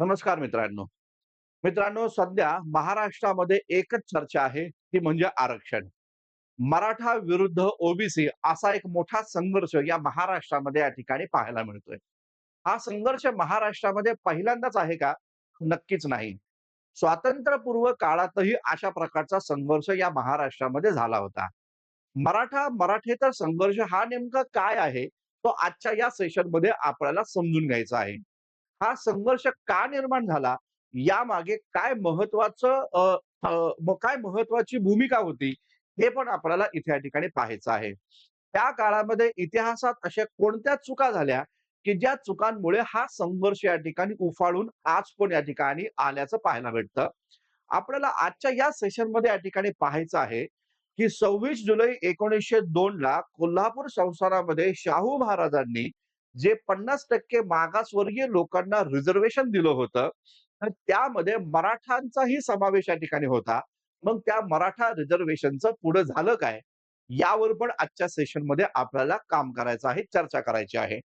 नमस्कार मित्रांनो. मित्रांनो, सध्या महाराष्ट्रामध्ये एकच चर्चा आहे, ती म्हणजे आरक्षण. मराठा विरुद्ध ओबीसी असा एक मोठा संघर्ष या महाराष्ट्रामध्ये या ठिकाणी पाहायला मिळतोय. हा संघर्ष महाराष्ट्रामध्ये पहिल्यांदाच आहे का? नक्कीच नाही. स्वातंत्र्यपूर्व काळातही अशा प्रकारचा संघर्ष या महाराष्ट्रामध्ये झाला होता. मराठेतर संघर्ष हा नेमका काय आहे? तो आजच्या या सेशनमध्ये आपल्याला समजून घ्यायचा आहे. हा संघर्ष का निर्माण झाला? यामागे काय महत्वाचं काय महत्वाची भूमिका होती? हे पण आपल्याला इथे या ठिकाणी पाहायचं आहे. त्या काळामध्ये इतिहासात अशा कोणत्या चुका झाल्या, की ज्या चुकांमुळे हा संघर्ष या ठिकाणी उफाळून आज पण या ठिकाणी आल्याचं पाहायला भेटतं. आपल्याला आजच्या या सेशनमध्ये या ठिकाणी पाहायचं आहे, की 26 जुलै 1902 ला कोल्हापूर संस्थानामध्ये शाहू महाराजांनी जे 50% मागासवर्गीय लोकांना रिझर्वेशन दिलं होतं, तर त्यामध्ये मराठांचाही समावेश या ठिकाणी होता. मग त्या मराठा रिझर्वेशनचं पुढे झालं काय? यावर पण आजच्या सेशनमध्ये आपल्याला काम करायचं आहे, चर्चा करायची आहे.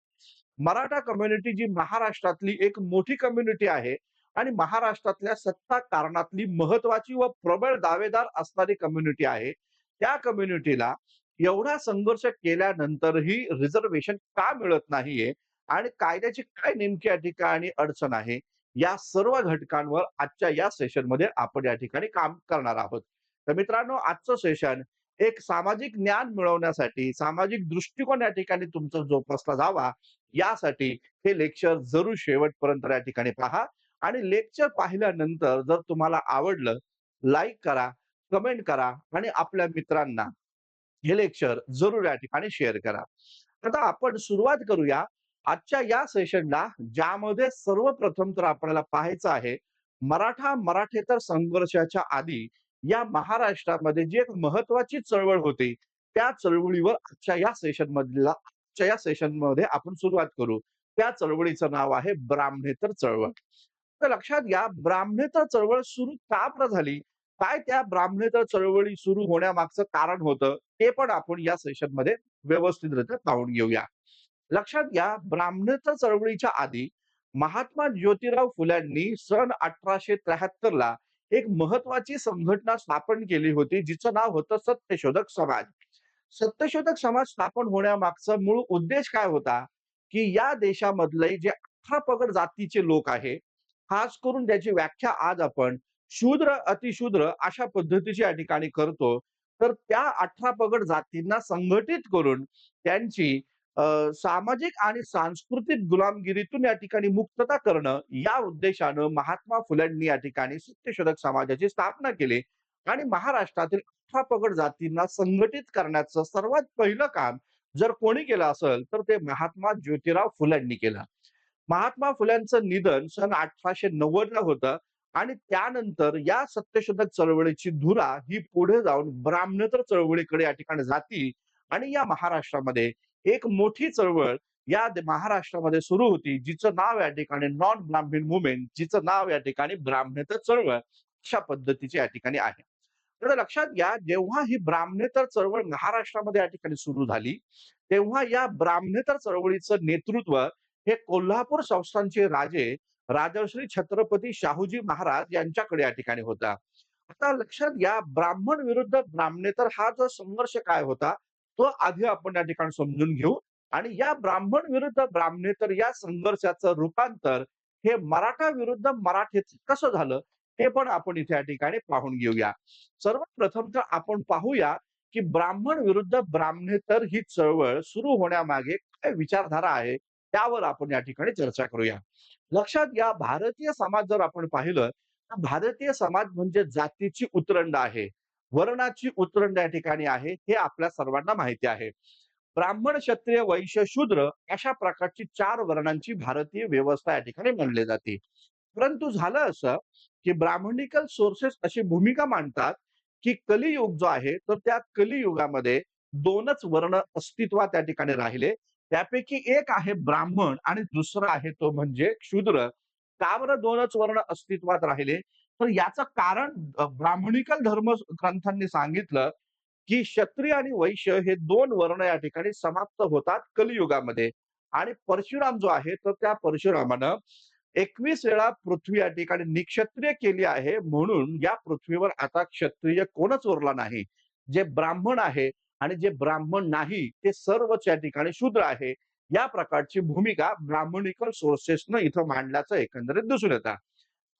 मराठा कम्युनिटी जी महाराष्ट्रातली एक मोठी कम्युनिटी आहे आणि महाराष्ट्रातल्या सत्ता कारणातली महत्वाची व प्रबळ दावेदार असणारी कम्युनिटी आहे. त्या कम्युनिटीला एवढा संघर्ष केल्यानंतरही रिझर्वेशन का मिळत नाहीये आणि कायद्याची काय नेमकी या ठिकाणी अडचण आहे, या सर्व घटकांवर आजच्या या सेशनमध्ये आपण या ठिकाणी काम करणार आहोत. तर मित्रांनो, आजचं सेशन एक सामाजिक ज्ञान मिळवण्यासाठी, सामाजिक दृष्टिकोन या ठिकाणी तुमचा जोपासला जावा, यासाठी हे लेक्चर जरूर शेवटपर्यंत या ठिकाणी पहा आणि लेक्चर पाहिल्यानंतर जर तुम्हाला आवडलं, लाईक करा, कमेंट करा आणि आपल्या मित्रांना हे लेक्चर जरूर या ठिकाणी शेअर करा. आता आपण सुरुवात करूया आजच्या या सेशनला, ज्यामध्ये सर्वप्रथम तर आपल्याला पाहायचं आहे मराठेतर संघर्षाच्या आधी या महाराष्ट्रामध्ये जी एक महत्वाची चळवळ होती, त्या चळवळीवर आजच्या या सेशनमध्ये आपण सुरुवात करू. त्या चळवळीचं नाव आहे ब्राह्मणेतर चळवळ. तर लक्षात घ्या, ब्राह्मणेतर चळवळ सुरू का बरं झाली? काय त्या ब्राह्मणेतर चळवळी सुरू होण्यामागचं कारण होतं, ते पण आपण या सेशनमध्ये व्यवस्थितरित्या पाहून घेऊया. लक्षात घ्या, ब्राह्मणेतर चळवळीच्या आधी महात्मा ज्योतिराव फुल्यांनी सन 1873 ला एक महत्वाची संघटना स्थापन केली होती, जिचं नाव होतं सत्यशोधक समाज. सत्यशोधक समाज स्थापन होण्यामागचा मूळ उद्देश काय होता, की या देशामधले जे 18 पगड जातीचे लोक आहे, खास करून त्याची व्याख्या आज आपण शूद्र, अतिशूद्र अशा पद्धतीची या ठिकाणी करतो. तर त्या 18 पगड जातींना संघटित करून त्यांची सामाजिक आणि सांस्कृतिक गुलामगिरीतून या ठिकाणी मुक्तता करणं, या उद्देशानं महात्मा फुल्यांनी या ठिकाणी सत्यशोधक समाजाची स्थापना केली आणि महाराष्ट्रातील 18 पगड जातींना संघटित करण्याचं सर्वात पहिलं काम जर कोणी केलं असेल, तर ते महात्मा ज्योतिराव फुल्यांनी केलं. महात्मा फुल्यांचं निधन सन 1890 ला होतं आणि त्यानंतर या सत्यशोधक चळवळीची धुरा ही पुढे जाऊन ब्राह्मणेतर चळवळीकडे या ठिकाणी जाती आणि या महाराष्ट्रामध्ये एक मोठी चळवळ महाराष्ट्रामध्ये सुरू होती, जिचं नाव या ठिकाणी नॉन ब्राह्मण मुवमेंट, जिचं नाव या ठिकाणी ब्राह्मणेतर चळवळ अशा पद्धतीची या ठिकाणी आहे. तर लक्षात घ्या, जेव्हा ही ब्राह्मणेतर चळवळ महाराष्ट्रामध्ये या ठिकाणी सुरू झाली, तेव्हा या ब्राह्मणेतर चळवळीचं नेतृत्व हे कोल्हापूर संस्थानचे राजे राजर्षी छत्रपती शाहूजी महाराज यांच्याकडे या ठिकाणी होता. आता लक्षात घ्या, ब्राह्मण विरुद्ध ब्राह्मणेतर हा जो संघर्ष काय होता, तो आधी आपण या ठिकाणी समजून घेऊ आणि या ब्राह्मण विरुद्ध ब्राह्मणेतर या संघर्षाचं रूपांतर हे मराठा विरुद्ध मराठेच कसं झालं, हे पण आपण इथे या ठिकाणी पाहून घेऊया. सर्वप्रथम तर आपण पाहूया, की ब्राह्मण विरुद्ध ब्राह्मणेतर ही चळवळ सुरू होण्यामागे काय विचारधारा आहे, त्यावर आपण या ठिकाणी चर्चा करूया. लक्षात घ्या, भारतीय समाज जर आपण पाहिलं, तर भारतीय समाज म्हणजे जातीची उतरंड आहे. वर्णाची उतरंड या ठिकाणी आहे, हे आपल्या सर्वांना माहिती आहे. ब्राह्मण, क्षत्रिय, वैश्य, शूद्र अशा प्रकारची 4 वर्णांची भारतीय व्यवस्था या ठिकाणी मांडली जाते. परंतु झालं असं, की ब्राह्मणिकल सोर्सेस अशी भूमिका मांडतात, की कलियुग जो आहे, तर त्या कलियुगामध्ये 2च वर्ण अस्तित्वात त्या ठिकाणी राहिले. त्यापैकी एक आहे ब्राह्मण आणि दुसरा आहे तो म्हणजे शूद्र. का बरं 2च वर्ण अस्तित्वात राहिले? तर याचं कारण ब्राह्मणिकल धर्म ग्रंथांनी सांगितलं, की क्षत्रिय आणि वैश्य हे 2 वर्ण या ठिकाणी समाप्त होतात कलियुगामध्ये आणि परशुराम जो आहे, तर त्या परशुरामानं 21 वेळा पृथ्वी या ठिकाणी निक्षत्रिय केली आहे, म्हणून या पृथ्वीवर आता क्षत्रिय कोणच उरला नाही. जे ब्राह्मण आहे आणि जे ब्राह्मण नाही ते सर्वच या ठिकाणी शूद्र आहे. या प्रकारची भूमिका ब्राह्मणिकल सोर्सेसनं इथं मांडल्याचं एकंदरीत दिसून येतं.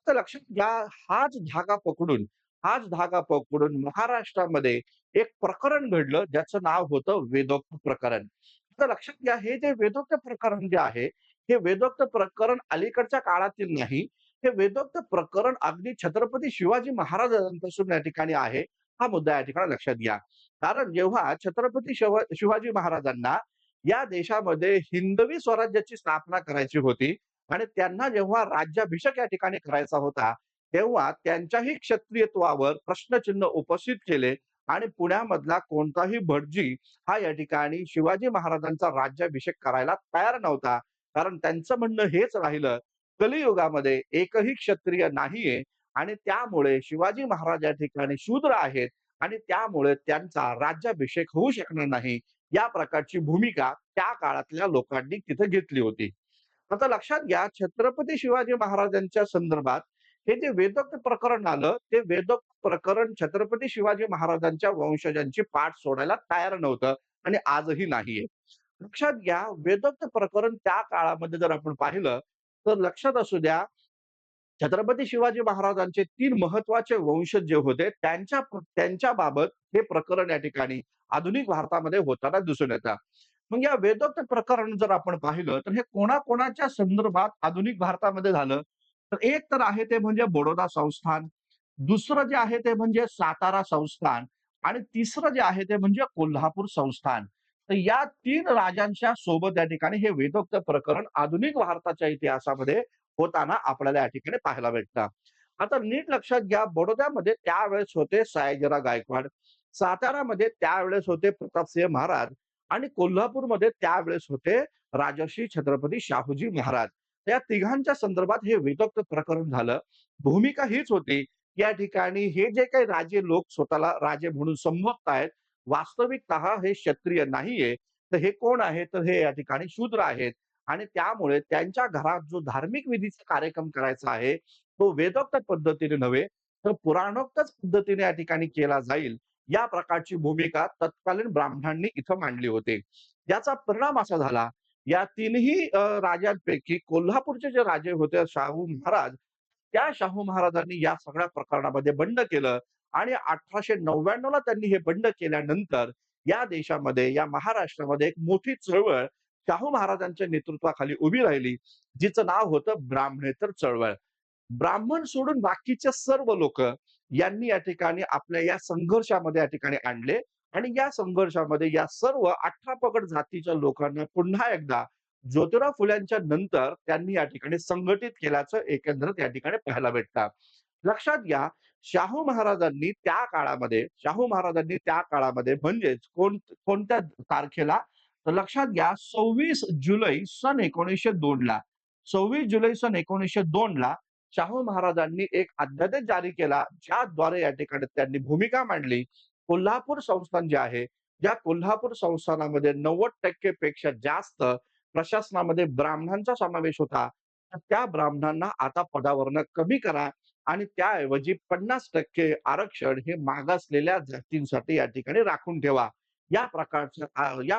तर लक्षात घ्या, हाच धागा पकडून हाच धागा पकडून महाराष्ट्रामध्ये एक प्रकरण घडलं ज्याचं नाव होतं वेदोक्त प्रकरण. तर लक्षात घ्या, हे जे वेदोक्त प्रकरण जे आहे, हे वेदोक्त प्रकरण अलीकडच्या काळातील नाही. हे वेदोक्त प्रकरण अगदी छत्रपती शिवाजी महाराजांपासून या ठिकाणी आहे. हा मुद्दा या ठिकाणी लक्षात घ्या. कारण जेव्हा छत्रपती शिवाजी महाराजांना या देशामध्ये हिंदवी स्वराज्याची स्थापना करायची होती आणि त्यांना जेव्हा राज्याभिषेक या ठिकाणी करायचा होता, तेव्हा त्यांच्याही क्षत्रियत्वावर प्रश्नचिन्ह उपस्थित केले आणि पुण्यामधला कोणताही भटजी हा या ठिकाणी शिवाजी महाराजांचा राज्याभिषेक करायला तयार नव्हता. कारण त्यांचं म्हणणं हेच राहिलं, कलियुगामध्ये एकही क्षत्रिय नाहीये आणि त्यामुळे शिवाजी महाराज या ठिकाणी शूद्र आहेत आणि त्यामुळे त्यांचा राज्याभिषेक होऊ शकणार नाही. या प्रकारची भूमिका त्या काळातल्या लोकांनी तिथे घेतली होती. आता लक्षात घ्या, छत्रपती शिवाजी महाराजांच्या संदर्भात हे जे वेदोक्त प्रकरण आलं, ते वेदोक्त प्रकरण छत्रपती शिवाजी महाराजांच्या वंशजांची पाठ सोडायला तयार नव्हतं आणि आजही नाहीये. लक्षात घ्या, वेदोक्त प्रकरण त्या काळामध्ये जर आपण पाहिलं, तर लक्षात असू द्या, छत्रपती शिवाजी महाराजांचे 3 महत्वाचे वंशज जे होते, त्यांच्या बाबत हे प्रकरण या ठिकाणी आधुनिक भारतामध्ये होताना दिसून येतं. मग या वेदोक्त प्रकरण जर आपण पाहिलं, तर हे कोणाकोणाच्या संदर्भात आधुनिक भारतामध्ये झालं, तर एक तर आहे ते म्हणजे बडोदा संस्थान, दुसरं जे आहे ते म्हणजे सातारा संस्थान आणि तिसरं जे आहे ते म्हणजे कोल्हापूर संस्थान. तर या 3 राजांच्या सोबत या ठिकाणी हे वेदोक्त प्रकरण आधुनिक भारताच्या इतिहासामध्ये होताना आपल्याला या ठिकाणी पाहायला भेटतं. आता नीट लक्षात घ्या, बडोद्यामध्ये त्यावेळेस होते सयाजीराव गायकवाड, सातारामध्ये त्यावेळेस होते प्रतापसिंह महाराज आणि कोल्हापूरमध्ये त्यावेळेस होते राजर्षी छत्रपती शाहूजी महाराज. या तिघांच्या संदर्भात हे वेदोक्त प्रकरण झालं. भूमिका हीच होती, या ठिकाणी हे जे काही राजे लोक स्वतःला राजे म्हणून संबोधतायत, वास्तविकतः हे क्षत्रिय नाहीये. तर हे कोण आहे? तर हे या ठिकाणी शूद्र आहेत आणि त्यामुळे त्यांच्या घरात जो धार्मिक विधीचा कार्यक्रम करायचा आहे, तो वेदोक्त पद्धतीने नव्हे, तर पुराणोक्तच पद्धतीने या ठिकाणी केला जाईल. या प्रकारची भूमिका तत्कालीन ब्राह्मणांनी इथं मांडली होती. याचा परिणाम असा झाला, या तीनही राजांपैकी कोल्हापूरचे जे राजे होते शाहू महाराज, त्या शाहू महाराजांनी या सगळ्या प्रकरणामध्ये बंड केलं आणि 1899 ला त्यांनी हे बंड केल्यानंतर या देशामध्ये, या महाराष्ट्रामध्ये एक मोठी चळवळ शाहू महाराजांच्या नेतृत्वाखाली उभी राहिली, जिचं नाव होतं ब्राह्मणेतर चळवळ. ब्राह्मण सोडून बाकीचे सर्व लोक यांनी या ठिकाणी आपल्या या संघर्षामध्ये या ठिकाणी आणले आणि या संघर्षामध्ये या सर्व 18 पगड जातीच्या लोकांना पुन्हा एकदा ज्योतिराव फुल्यांच्या नंतर त्यांनी या ठिकाणी संघटित केल्याचं एकंदरीत या ठिकाणी पाहायला भेटतं. लक्षात घ्या, शाहू महाराजांनी त्या काळामध्ये म्हणजेच कोणत्या तारखेला, तर लक्षात घ्या, 26 जुलै सन 1902 ला 26 जुलै सन 1902 ला शाहू महाराजांनी एक अध्यादेश जारी केला, ज्याद्वारे या ठिकाणी त्यांनी भूमिका मांडली. कोल्हापूर संस्थान जे आहे, ज्या कोल्हापूर संस्थानामध्ये 90% पेक्षा जास्त प्रशासनामध्ये ब्राह्मणांचा समावेश होता, तर त्या ब्राह्मणांना आता पदावरनं कमी करा आणि त्याऐवजी 50% आरक्षण हे मागासलेल्या जातींसाठी या ठिकाणी राखून ठेवा. या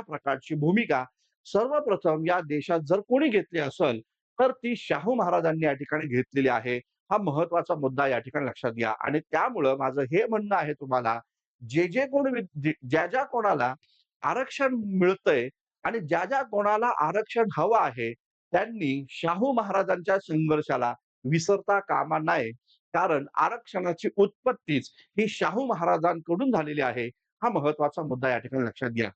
प्रकारची भूमिका सर्वप्रथम या देशात जर कोणी घेतली असेल, तर ती शाहू महाराजांनी या ठिकाणी घेतलेली आहे. हा महत्वाचा मुद्दा या ठिकाणी लक्षात घ्या आणि त्यामुळं माझं हे म्हणणं आहे तुम्हाला, जे कोणी ज्या कोणाला आरक्षण मिळतंय आणि ज्या कोणाला आरक्षण हवं आहे, त्यांनी शाहू महाराजांच्या संघर्षाला विसरता कामा नये. कारण आरक्षणाची उत्पत्तीच ही शाहू महाराजांकडून झालेली आहे. हा महत्वाचा मुद्दा या ठिकाणी लक्षात घ्या.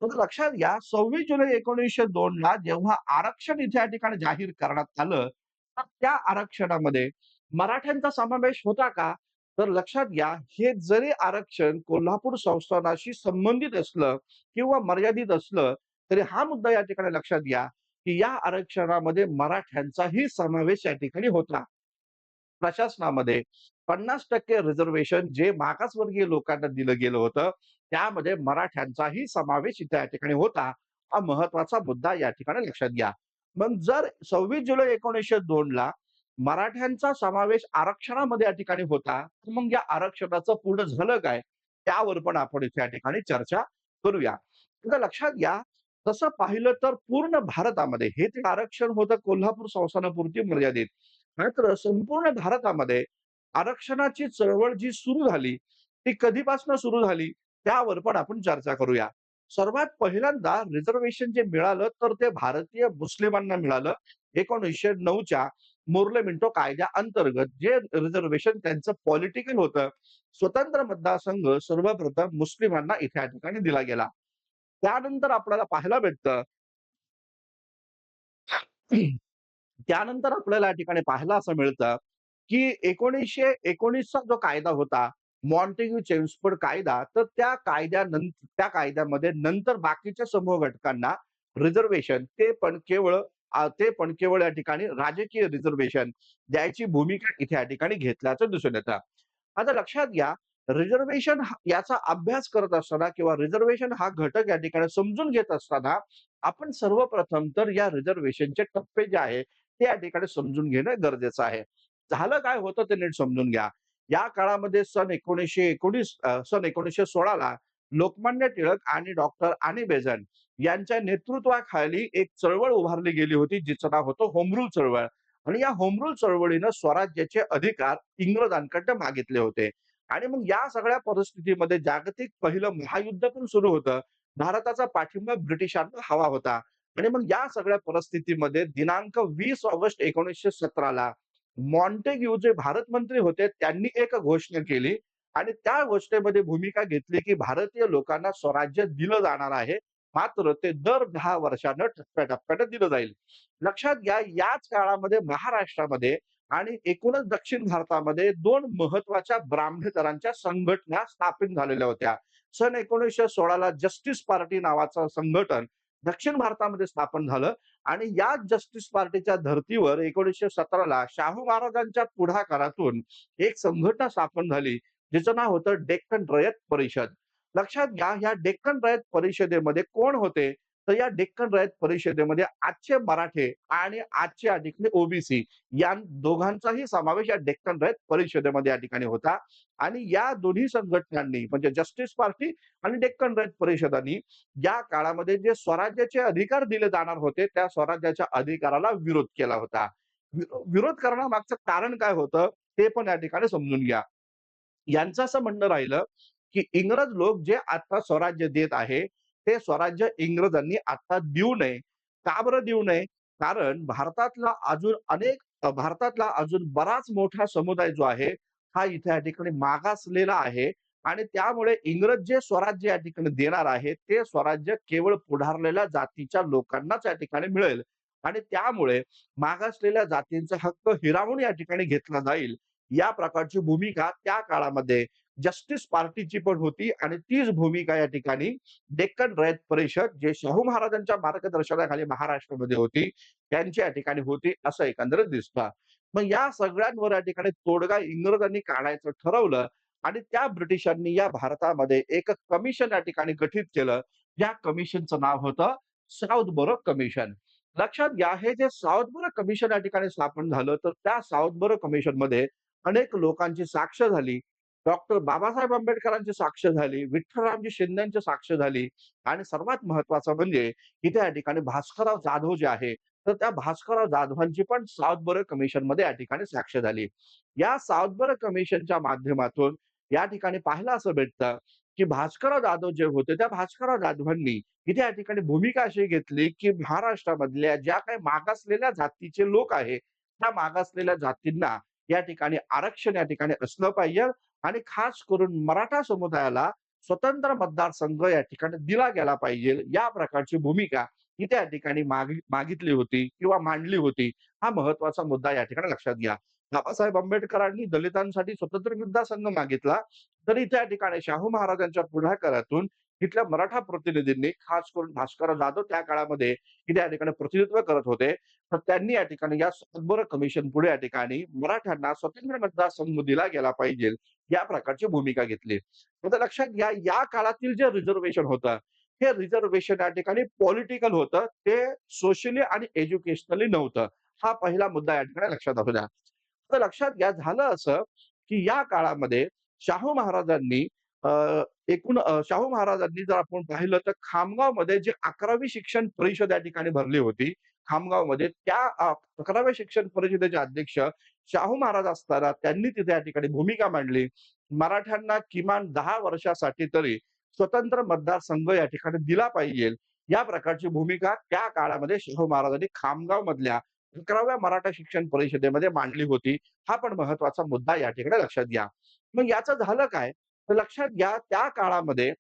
तर लक्षात घ्या, 26 जुलै 1902 ला जेव्हा आरक्षण इथे या ठिकाणी जाहीर करण्यात आलं, तर त्या आरक्षणामध्ये मराठ्यांचा समावेश होता का? तर लक्षात घ्या, हे जरी आरक्षण कोल्हापूर संस्थानाशी संबंधित असलं किंवा मर्यादित असलं, तरी हा मुद्दा या ठिकाणी लक्षात घ्या, की या आरक्षणामध्ये मराठ्यांचाही समावेश या ठिकाणी होता. प्रशासनामध्ये 50% रिझर्व्हेशन जे मागासवर्गीय लोकांना दिलं गेलं होतं, त्यामध्ये मराठ्यांचाही समावेश इथे या ठिकाणी होता. हा महत्वाचा मुद्दा या ठिकाणी लक्षात घ्या. मग जर 26 जुलै 1902 ला मराठ्यांचा समावेश आरक्षणामध्ये या ठिकाणी होता. मग या आरक्षणाचं पुढं झालं काय? त्यावर पण आपण इथे या ठिकाणी चर्चा करूया. आता लक्षात घ्या, तसं पाहिलं तर पूर्ण भारतामध्ये हे जे आरक्षण होतं कोल्हापूर संस्थानापुरती मर्यादित. मात्र संपूर्ण भारतामध्ये आरक्षणाची चळवळ जी सुरू झाली, ती कधीपासून सुरू झाली, त्यावर पण आपण चर्चा करूया. सर्वात पहिल्यांदा रिझर्व्हेशन जे मिळालं, तर ते भारतीय मुस्लिमांना मिळालं 1909च्या मोर्ले मिंटो कायद्याअंतर्गत जे रिझर्व्हेशन त्यांचं पॉलिटिकल होतं. स्वतंत्र मतदारसंघ सर्वप्रथम मुस्लिमांना इथे या ठिकाणी दिला गेला. त्यानंतर आपल्याला पाहायला भेटतं त्यानंतर आपल्याला या ठिकाणी पाहायला असं मिळतं, की 1919चा जो कायदा होता, मॉन्टेग्यू चेम्सफोर्ड कायदा, तर त्या कायद्यामध्ये नंतर बाकीच्या समूह घटकांना रिझर्व्हेशन ते पण केवळ या ठिकाणी राजकीय रिझर्व्हेशन द्यायची भूमिका इथे या ठिकाणी घेतल्याचं दिसून येतं. आता लक्षात घ्या, रिझर्व्हेशन याचा अभ्यास करत असताना किंवा रिझर्व्हेशन हा घटक या ठिकाणी समजून घेत असताना, आपण सर्वप्रथम तर या रिझर्व्हेशनचे टप्पे जे आहे, ते या ठिकाणी समजून घेणं गरजेचं आहे. झालं काय होतं ते नीट समजून घ्या. या काळामध्ये सन 1916 ला लोकमान्य टिळक आणि डॉक्टर आणि बेझंट यांच्या नेतृत्वाखाली एक चळवळ उभारली गेली होती, जिचं नाव होतं होम रूल चळवळ. आणि या होम रूल चळवळीनं स्वराज्याचे अधिकार इंग्रजांकडनं मागितले होते. आणि मग या सगळ्या परिस्थितीमध्ये जागतिक पहिलं महायुद्ध पण सुरू होतं. भारताचा पाठिंबा ब्रिटिशांना हवा होता. आणि मग या सगळ्या परिस्थितीमध्ये दिनांक 20 ऑगस्ट 1917 ला मॉन्टेग्यू जे भारत मंत्री होते, त्यांनी एक घोषणा केली आणि त्या घोषणेमध्ये भूमिका घेतली, की भारतीय लोकांना स्वराज्य दिलं जाणार आहे. मात्र ते दर 10 वर्षांनं टप्प्याटप्प्याने दिलं जाईल. लक्षात घ्या, याच काळामध्ये महाराष्ट्रामध्ये आणि एकूणच दक्षिण भारतामध्ये 2 महत्त्वाच्या ब्राह्मणेतरांच्या संघटना स्थापित झालेल्या होत्या. सन 1916 ला जस्टिस पार्टी नावाचं संघटन दक्षिण भारतामध्ये स्थापन झालं आणि याच जस्टिस पार्टीच्या धर्तीवर 1917 ला शाहू महाराजांच्या पुढाकारातून एक संघटना स्थापन झाली, जिचं नाव होतं डेक्कन रयत परिषद. लक्षात घ्या, या डेक्कन रयत परिषदेमध्ये कोण होते? तर या डेक्कन रयत परिषदेमध्ये आजचे मराठे आणि आजचे या ठिकाणी ओबीसी या दोघांचाही समावेश या डेक्कन रयत परिषदेमध्ये या ठिकाणी होता. आणि या दोन्ही संघटनांनी म्हणजे जस्टिस पार्टी आणि डेक्कन रयत परिषदांनी या काळामध्ये जे स्वराज्याचे अधिकार दिले जाणार होते, त्या स्वराज्याच्या अधिकाराला विरोध केला होता. विरोध करण्यामागचं कारण काय होतं, ते पण या ठिकाणी समजून घ्या. यांचं असं म्हणणं राहिलं, की इंग्रज लोक जे आता स्वराज्य देत आहे, ते स्वराज्य इंग्रजांनी आता देऊ नये. का बरं देऊ नये? कारण भारतातला अजून बराच मोठा समुदाय जो आहे, हा इथे या ठिकाणी मागासलेला आहे आणि त्यामुळे इंग्रज जे स्वराज्य या ठिकाणी देणार आहे, ते स्वराज्य केवळ पुढारलेल्या जातीच्या लोकांनाच या ठिकाणी मिळेल आणि त्यामुळे मागासलेल्या जातींचा हक्क हिरावून या ठिकाणी घेतला जाईल. या प्रकारची भूमिका त्या काळामध्ये जस्टिस पार्टीची पण होती आणि तीच भूमिका या ठिकाणी डेक्कन रयत परिषद जे शाहू महाराजांच्या मार्गदर्शनाखाली महाराष्ट्रामध्ये होती, त्यांची या ठिकाणी होती असं एकंदरीत दिसतं. मग या सगळ्यांवर या ठिकाणी तोडगा इंग्रजांनी काढायचं ठरवलं आणि त्या ब्रिटिशांनी या भारतामध्ये एक कमिशन या ठिकाणी गठीत केलं. या कमिशनचं नाव होतं साउथबरो कमिशन. लक्षात घ्या, हे जे साउथबरो कमिशन या ठिकाणी स्थापन झालं, तर त्या साउथबरो कमिशनमध्ये अनेक लोकांची साक्ष झाली. डॉक्टर बाबासाहेब आंबेडकरांची साक्ष झाली, विठ्ठलरामजी शिंदेची साक्ष झाली आणि सर्वात महत्त्वाचं म्हणजे इथे या ठिकाणी भास्करराव जाधव जे आहे, तर त्या भास्करराव जाधवांची पण साउथबरो कमिशनमध्ये या ठिकाणी साक्ष झाली. या साउथबरो कमिशनच्या माध्यमातून या ठिकाणी पाहायला असं भेटतं, की भास्करराव जाधव जे होते, त्या भास्करराव जाधवांनी इथे या ठिकाणी भूमिका अशी घेतली, की महाराष्ट्रामधल्या ज्या काही मागासलेल्या जातीचे लोक आहेत, त्या मागासलेल्या जातींना या ठिकाणी आरक्षण या ठिकाणी असलं पाहिजे आणि खास करून मराठा समुदायाला स्वतंत्र मतदारसंघ या ठिकाणी दिला गेला पाहिजे. या प्रकारची भूमिका इथे या ठिकाणी मागितली होती किंवा मांडली होती. हा महत्वाचा मुद्दा या ठिकाणी लक्षात घ्या. बाबासाहेब आंबेडकरांनी दलितांसाठी स्वतंत्र मतदारसंघ मागितला, तर इथे या ठिकाणी शाहू महाराजांच्या पुढाकारातून तिथल्या मराठा प्रतिनिधींनी खास करून भास्करराव जाधव त्या काळामध्ये इथे या ठिकाणी प्रतिनिधित्व करत होते. तर त्यांनी या ठिकाणी या सातबारा कमिशन पुढे या ठिकाणी मराठ्यांना स्वतंत्र मतदारसंघ दिला गेला पाहिजे, या प्रकारची भूमिका घेतली. आता लक्षात घ्या, या काळातील जे रिझर्व्हेशन होतं, हे रिझर्व्हेशन या ठिकाणी पॉलिटिकल होतं. ते सोशली आणि एज्युकेशनली नव्हतं. हा पहिला मुद्दा या ठिकाणी लक्षात असू द्या. तर लक्षात घ्या झालं असं, की या काळामध्ये शाहू महाराजांनी अ, शाहू महाराजांनी जर आपण पाहिलं तर खामगावमध्ये जे 11वी शिक्षण परिषद या ठिकाणी भरली होती. खामगावमध्ये त्या 11व्या शिक्षण परिषदेचे अध्यक्ष शाहू महाराज असताना त्यांनी तिथे या ठिकाणी भूमिका मांडली. मराठ्यांना किमान 10 वर्षासाठी तरी स्वतंत्र मतदारसंघ या ठिकाणी दिला पाहिजे. या प्रकारची भूमिका त्या काळामध्ये शाहू महाराजांनी खामगावमधल्या 11व्या मराठा शिक्षण परिषदेमध्ये मांडली होती. हा पण महत्वाचा मुद्दा या ठिकाणी लक्षात घ्या. मग याचं झालं काय? तर लक्षात घ्या त्या काळामध्ये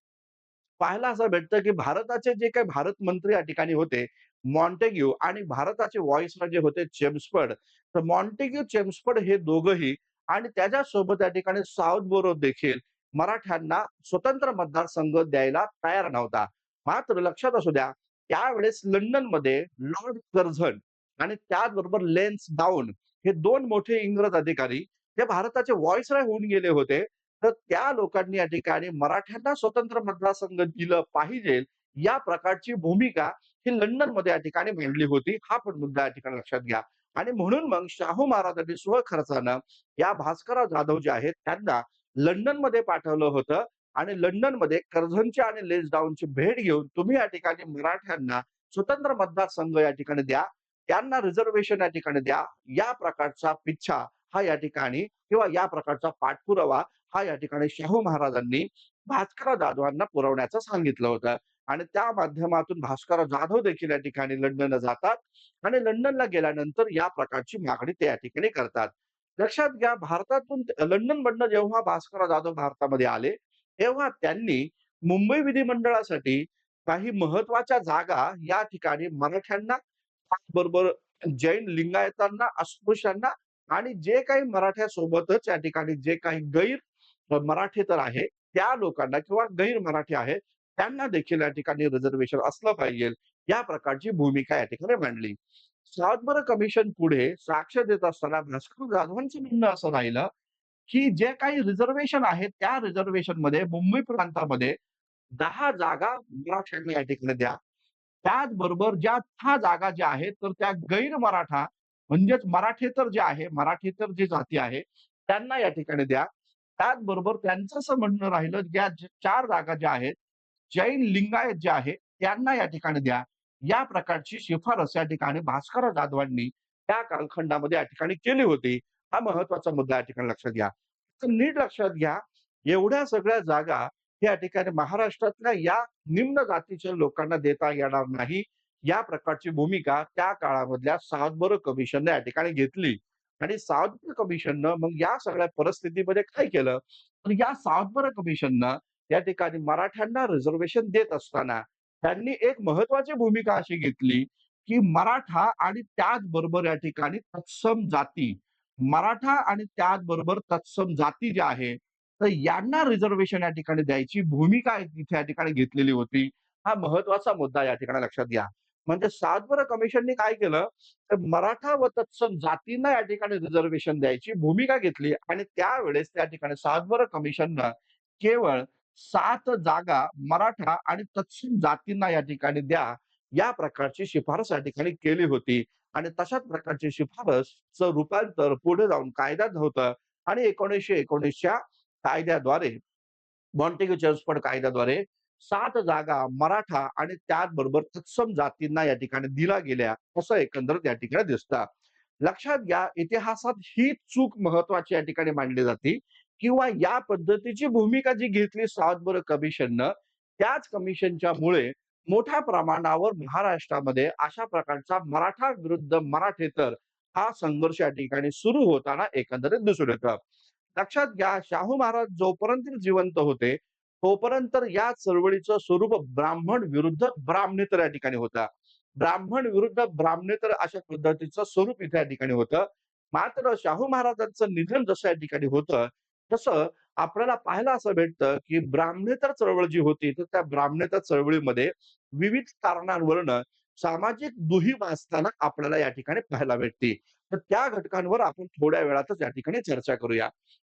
पाहायला असं भेटतं, की भारताचे जे काही भारत मंत्री या ठिकाणी होते, मॉन्टेग्यू आणि भारताचे व्हाईसरॉय जे होते चेम्सफर्ड. तर मॉन्टेग्यू, चेम्सफर्ड हे दोघंही आणि त्याच्यासोबत या ठिकाणी साउथबोरो देखील मराठ्यांना स्वतंत्र मतदारसंघ द्यायला तयार नव्हता. मात्र लक्षात असू द्या, त्यावेळेस लंडनमध्ये लॉर्ड कर्झन आणि त्याचबरोबर लेन्सडाउन हे 2 मोठे इंग्रज अधिकारी हे भारताचे व्हाईसरॉय होऊन गेले होते. तर त्या लोकांनी या ठिकाणी मराठ्यांना स्वतंत्र मतदारसंघ दिलं पाहिजे, या प्रकारची भूमिका ही लंडनमध्ये या ठिकाणी मांडली होती. हा पण मुद्दा या ठिकाणी लक्षात घ्या. आणि म्हणून मग शाहू महाराजांनी स्वखर्चानं या भास्करराव जाधव जे आहेत त्यांना लंडनमध्ये पाठवलं होतं आणि लंडनमध्ये कर्झनची आणि लेन्सडाऊनची भेट घेऊन तुम्ही या ठिकाणी मराठ्यांना स्वतंत्र मतदारसंघ या ठिकाणी द्या. त्यांना रिझर्व्हेशन या ठिकाणी द्या. या प्रकारचा पिच्छा हा या ठिकाणी किंवा या प्रकारचा पाठपुरावा हा या ठिकाणी शाहू महाराजांनी भास्करराव जाधवांना पुरवण्याचं सांगितलं होतं. आणि त्या माध्यमातून भास्करराव जाधव देखील या ठिकाणी लंडनला जातात आणि लंडनला गेल्यानंतर या प्रकारची मागणी ते या ठिकाणी करतात. लक्षात घ्या भारतातून लंडनमधनं जेव्हा भास्करराव जाधव भारतामध्ये आले, तेव्हा त्यांनी मुंबई विधिमंडळासाठी काही महत्त्वाच्या जागा या ठिकाणी मराठ्यांना, त्याचबरोबर जैन लिंगायतांना, अस्पृश्यांना आणि जे काही मराठ्यासोबतच या ठिकाणी जे काही मराठेतर आहे, त्या लोकांना किंवा गैर मराठी आहेत, त्यांना देखील या ठिकाणी रिझर्व्हेशन असलं पाहिजे. या प्रकारची भूमिका या ठिकाणी मांडली. सातबारा कमिशन पुढे साक्ष देत असताना भास्कर जाधवांचं म्हणणं असं राहिलं, की जे काही रिझर्व्हेशन आहे, त्या रिझर्व्हेशनमध्ये मुंबई प्रांतामध्ये 10 जागा मराठ्यांना या ठिकाणी द्या. त्याचबरोबर ज्या 6 जागा ज्या आहेत, तर त्या गैर मराठा म्हणजेच मराठेतर जे आहे, मराठेतर जी जाती आहे, त्यांना या ठिकाणी द्या. त्याचबरोबर त्यांचं असं म्हणणं राहिलं, ज्या 4 जागा ज्या आहेत, जैन लिंगायत जे आहे, त्यांना या ठिकाणी द्या. या प्रकारची शिफारस या ठिकाणी भास्करराव जाधवांनी त्या कालखंडामध्ये या ठिकाणी केली होती. हा महत्वाचा मुद्दा या ठिकाणी लक्षात घ्या. तर नीट लक्षात घ्या, एवढ्या सगळ्या जागा या ठिकाणी महाराष्ट्रातल्या या निम्न जातीच्या लोकांना देता येणार नाही. या प्रकारची भूमिका त्या काळामधल्या सातबोरो कमिशनने या ठिकाणी घेतली. आणि सातबोरो कमिशननं मग या सगळ्या परिस्थितीमध्ये काय केलं, तर या सातबोरो कमिशननं या ठिकाणी मराठ्यांना रिझर्व्हेशन देत असताना त्यांनी एक महत्त्वाची भूमिका अशी घेतली, की मराठा आणि त्याचबरोबर या ठिकाणी तत्सम जाती, मराठा आणि त्याचबरोबर तत्सम जाती ज्या आहेत, तर यांना रिझर्व्हेशन या ठिकाणी द्यायची भूमिका इथे या ठिकाणी घेतलेली होती. हा महत्वाचा मुद्दा या ठिकाणी लक्षात घ्या. म्हणजे सातबारा कमिशननी काय केलं, तर मराठा व तत्सम जातींना या ठिकाणी रिझर्व्हेशन द्यायची भूमिका घेतली आणि त्यावेळेस त्या ठिकाणी सातबारा कमिशननं केवळ 7 जागा मराठा आणि तत्सम जातींना या ठिकाणी द्या, या प्रकारची शिफारस या ठिकाणी केली होती. आणि तशाच प्रकारची शिफारसचं रूपांतर पुढे जाऊन कायद्यात होतं आणि 1919च्या कायद्याद्वारे मॉन्टेग्यू-चेम्सफोर्ड कायद्याद्वारे 7 जागा मराठा आणि त्याचबरोबर तत्सम जातींना या ठिकाणी दिल्या गेल्या, असं एकंदरीत या ठिकाणी दिसतं. लक्षात घ्या, इतिहासात ही चूक महत्वाची या ठिकाणी मांडली जाते किंवा या पद्धतीची भूमिका जी घेतली सावधबोरो कमिशननं, त्याच कमिशनच्या मुळे मोठ्या प्रमाणावर महाराष्ट्रामध्ये अशा प्रकारचा मराठा विरुद्ध मराठेतर हा संघर्ष या ठिकाणी सुरू होताना एकंदरीत दिसून येतं. लक्षात घ्या, शाहू महाराज जोपर्यंत जिवंत होते, तोपर्यंत या चळवळीचं स्वरूप ब्राह्मण विरुद्ध ब्राह्मणेतर या ठिकाणी होता. ब्राह्मण विरुद्ध ब्राह्मणेतर अशा पद्धतीचं स्वरूप इथे या ठिकाणी होतं. मात्र शाहू महाराजांचं निधन जसं या ठिकाणी होतं, तसं आपल्याला पाहायला असं भेटतं, की ब्राह्मणेतर चळवळ जी होती, तर त्या ब्राह्मणेतर चळवळीमध्ये विविध कारणांवरनं सामाजिक दुही असताना आपल्याला या ठिकाणी पाहायला भेटते. तर त्या घटकांवर आपण थोड्या वेळातच या ठिकाणी चर्चा करूया.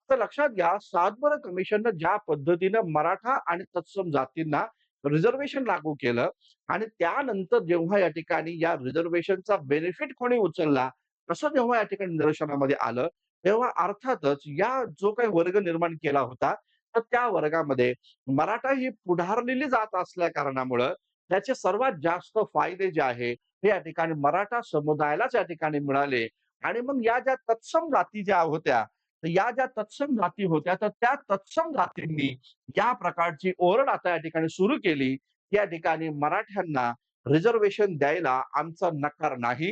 तर लक्षात घ्या, सातबारा कमिशननं ज्या पद्धतीनं मराठा आणि तत्सम जातींना रिझर्व्हेशन लागू केलं आणि त्यानंतर जेव्हा या ठिकाणी या रिझर्व्हेशनचा बेनिफिट कोणी उचलला, तसं जेव्हा या ठिकाणी निदर्शनामध्ये आलं, तेव्हा अर्थातच या जो काही वर्ग निर्माण केला होता, तर त्या वर्गामध्ये मराठा ही पुढारलेली जात असल्या कारणामुळं त्याचे सर्वात जास्त फायदे जे आहे, हे या ठिकाणी मराठा समुदायालाच या ठिकाणी मिळाले आणि मग या ज्या तत्सम जाती ज्या होत्या, तर या ज्या तत्सम जाती होत्या, तर त्या तत्सम जातींनी या प्रकारची ओरड आता या ठिकाणी सुरू केली. या ठिकाणी मराठ्यांना रिझर्व्हेशन द्यायला आमचा नकार नाही.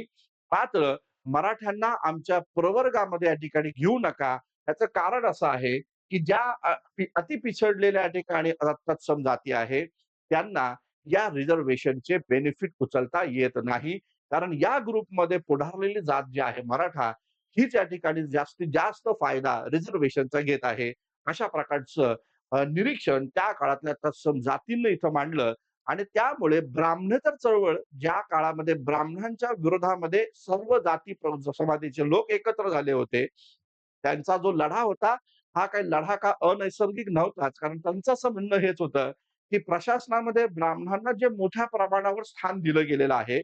मात्र मराठ्यांना आमच्या प्रवर्गामध्ये या ठिकाणी घेऊ नका. त्याचं कारण असं आहे, की ज्या अति पिछडलेल्या या ठिकाणी तत्सम जाती आहे, त्यांना या रिझर्व्हेशनचे बेनिफिट उचलता येत नाही. कारण या ग्रुपमध्ये पुढारलेली जात जी आहे मराठा, हीच या ठिकाणी जास्तीत जास्त फायदा रिझर्व्हेशनचा घेत आहे. अशा प्रकारचं निरीक्षण त्या काळातल्या तत्सम जातींनी इथं मांडलं आणि त्यामुळे ब्राह्मणेतर चळवळ ज्या काळामध्ये ब्राह्मणांच्या विरोधामध्ये सर्व जाती समाजाचे लोक एकत्र झाले होते. त्यांचा जो लढा होता, हा काही लढा का अनैसर्गिक नव्हताच. कारण त्यांचं असं म्हणणं हेच होतं, की प्रशासनामध्ये ब्राह्मणांना जे मोठ्या प्रमाणावर स्थान दिलं गेलेलं आहे,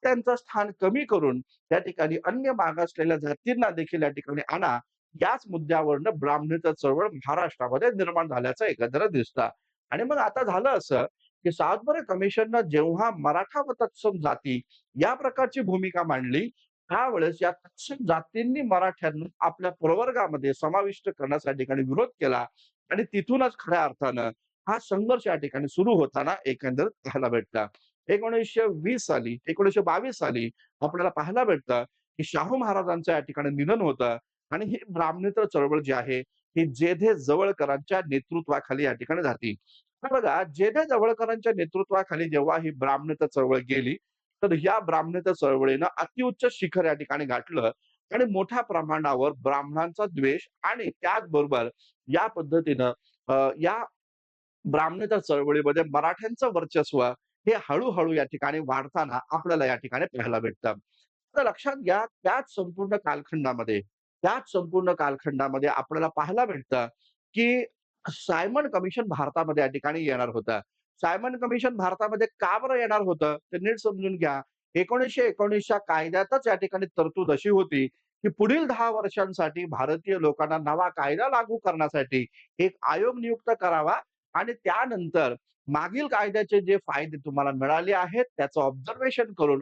त्यांचं स्थान कमी करून त्या ठिकाणी अन्य मागासलेल्या जातींना देखील या ठिकाणी आणा. याच मुद्द्यावरनं ब्राह्मणेतर चळवळ महाराष्ट्रामध्ये निर्माण झाल्याचं एकंदरीत दिसतं. आणि मग आता झालं असं, की सातपुते कमिशननं जेव्हा मराठा व तत्सम जाती या प्रकारची भूमिका मांडली, त्यावेळेस या तत्सम जातींनी मराठ्यांना आपल्या प्रवर्गामध्ये समाविष्ट करण्याच्या ठिकाणी विरोध केला आणि तिथूनच खऱ्या अर्थानं हा संघर्ष या ठिकाणी सुरू होताना एकंदरीत पाहायला भेटला. 1920 साली 1922 साली आपल्याला पाहायला भेटतं, की शाहू महाराजांचं या ठिकाणी निधन होतं आणि ही ब्राह्मणेतर चळवळ जी आहे, ही जेधे जवळकरांच्या नेतृत्वाखाली या ठिकाणी झाली. तर बघा, जेधे जवळकरांच्या नेतृत्वाखाली जेव्हा ही ब्राह्मणेतर चळवळ गेली, तर या ब्राह्मणेतर चळवळीनं अतिउच्च शिखर या ठिकाणी गाठलं आणि मोठ्या प्रमाणावर ब्राह्मणांचा द्वेष आणि त्याचबरोबर या पद्धतीनं या ब्राह्मणेतर चळवळीमध्ये मराठ्यांचं वर्चस्व हे हळू या ठिकाणी वाढताना आपल्याला या ठिकाणी पाहायला भेटतं. तर लक्षात घ्या, त्याच संपूर्ण कालखंडामध्ये आपल्याला पाहायला भेटतं, की सायमन कमिशन भारतामध्ये या ठिकाणी येणार होतं. सायमन कमिशन भारतामध्ये का बरं येणार होतं? ते नीट समजून घ्या. 1919 च्या कायद्यातच या ठिकाणी तरतूद अशी होती, की पुढील 10 वर्षांसाठी भारतीय लोकांना नवा कायदा लागू करण्यासाठी एक आयोग नियुक्त करावा आणि त्यानंतर मागील कायद्याचे जे फायदे तुम्हाला मिळाले आहेत, त्याचं ऑब्झर्वेशन करून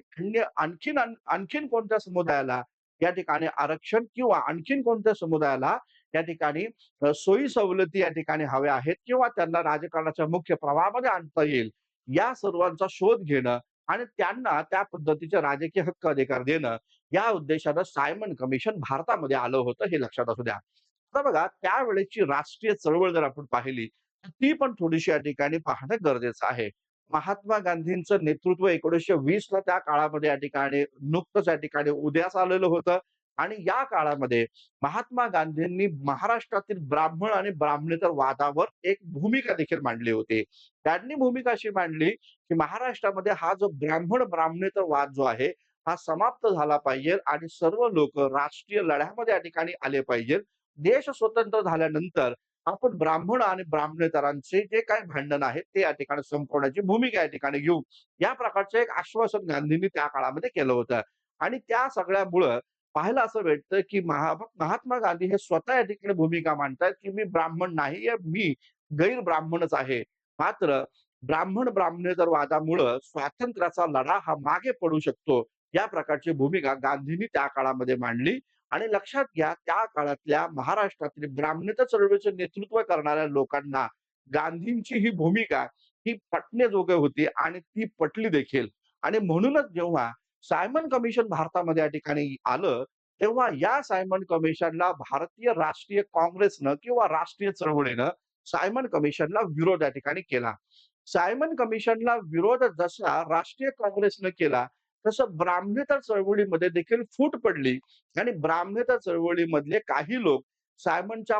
आणखीन कोणत्या समुदायाला या ठिकाणी आरक्षण किंवा आणखीन कोणत्या समुदायाला या ठिकाणी सोयी सवलती या ठिकाणी हव्या आहेत किंवा त्यांना राजकारणाच्या मुख्य प्रवाहामध्ये आणता येईल. या सर्वांचा शोध घेणं आणि त्यांना त्या पद्धतीचे राजकीय हक्क अधिकार देणं, या उद्देशानं सायमन कमिशन भारतामध्ये आलं होतं, हे लक्षात असू द्या. आता बघा, त्यावेळेची राष्ट्रीय चळवळ जर आपण पाहिली, तर ती पण थोडीशी या ठिकाणी पाहणं गरजेचं आहे. महात्मा गांधींचं नेतृत्व 1920 ला त्या काळामध्ये या ठिकाणी नुकतंच या ठिकाणी उदयास आलेलं होतं आणि या काळामध्ये महात्मा गांधींनी महाराष्ट्रातील ब्राह्मण आणि ब्राह्मणेतर वादावर एक भूमिका देखील मांडली होती. त्यांनी भूमिका अशी मांडली, की महाराष्ट्रामध्ये हा जो ब्राह्मण-ब्राह्मणेतर वाद जो आहे, हा समाप्त झाला पाहिजे आणि सर्व लोकं राष्ट्रीय लढ्यामध्ये या ठिकाणी आले पाहिजेत. देश स्वतंत्र झाल्यानंतर आपण ब्राह्मण आणि ब्राह्मणेतरांचे जे काही भांडण आहेत, ते या ठिकाणी संपवण्याची भूमिका या ठिकाणी घेऊ. या प्रकारचं एक आश्वासन गांधींनी त्या काळामध्ये केलं होतं आणि त्या सगळ्यामुळं पाहायला असं भेटतं, की महात्मा गांधी हे स्वतः या ठिकाणी भूमिका मांडतायत, की मी ब्राह्मण नाहीये, मी गैर-ब्राह्मणच आहे. मात्र ब्राह्मण-ब्राह्मणेतर वादामुळं स्वातंत्र्याचा लढा हा मागे पडू शकतो. या प्रकारची भूमिका गांधींनी त्या काळामध्ये मांडली आणि लक्षात घ्या, त्या काळातल्या महाराष्ट्रातील ब्राह्मणेतर चळवळीचं नेतृत्व करणाऱ्या लोकांना गांधींची ही भूमिका ही पटण्याजोगी होती आणि ती पटली देखील. आणि म्हणूनच जेव्हा सायमन कमिशन भारतामध्ये या ठिकाणी आलं, तेव्हा या सायमन कमिशनला भारतीय राष्ट्रीय काँग्रेसनं किंवा राष्ट्रीय चळवळीनं सायमन कमिशनला विरोध या ठिकाणी केला. सायमन कमिशनला विरोध जसा राष्ट्रीय काँग्रेसनं केला, तसं ब्राह्मणेतर चळवळीमध्ये देखील फूट पडली आणि ब्राह्मणेतर चळवळीमधले काही लोक सायमनला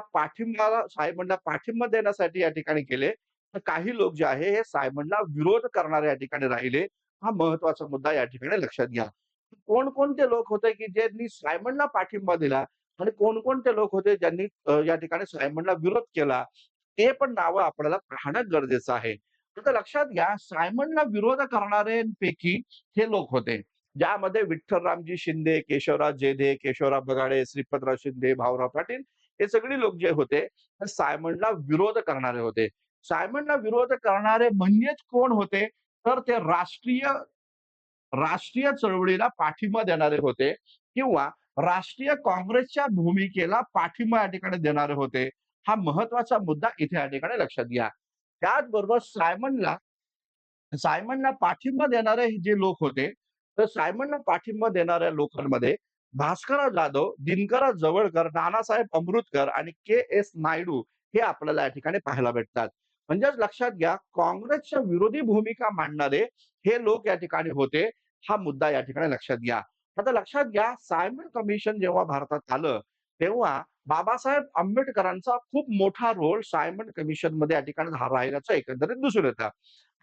पाठिंबा देण्यासाठी या ठिकाणी गेले. तर काही लोक जे आहे, हे सायमनला विरोध करणारे या ठिकाणी राहिले. हा महत्वाचा मुद्दा या ठिकाणी लक्षात घ्या. कोणकोणते लोक होते, की ज्यांनी सायमनला पाठिंबा दिला आणि कोणकोणते लोक होते ज्यांनी या ठिकाणी सायमनला विरोध केला. ते पण नावं आपल्याला पाहणं गरजेचं आहे. आता लक्षात घ्या, सायमनला विरोध करणाऱ्यांपैकी हे लोक होते. ज्यामध्ये विठ्ठलरामजी शिंदे, केशवराव जेधे, केशवराव बगाडे, श्रीपतराव शिंदे, भाऊराव पाटील हे सगळे लोक जे होते, ते सायमनला विरोध करणारे होते. सायमनला विरोध करणारे म्हणजेच कोण होते? तर ते राष्ट्रीय राष्ट्रीय चळवळीला पाठिंबा देणारे होते किंवा राष्ट्रीय काँग्रेसच्या भूमिकेला पाठिंबा या ठिकाणी देणारे होते. हा महत्वाचा मुद्दा इथे या ठिकाणी लक्षात घ्या. त्याचबरोबर सायमनला पाठिंबा देणारे जे लोक होते, तर सायमनला पाठिंबा देणाऱ्या लोकांमध्ये भास्करराव जाधव, दिनकरराव जवळकर, नानासाहेब अमृतकर आणि के.एस. नायडू हे आपल्याला या ठिकाणी पाहायला भेटतात. म्हणजेच लक्षात घ्या, काँग्रेसच्या विरोधी भूमिका मांडणारे हे लोक या ठिकाणी होते. हा मुद्दा या ठिकाणी लक्षात घ्या. आता लक्षात घ्या, सायमन कमिशन जेव्हा भारतात आलं, तेव्हा बाबासाहेब आंबेडकरांचा खूप मोठा रोल सायमन कमिशनमध्ये या ठिकाणी राहिल्याचं एकंदरीत दिसून येतं.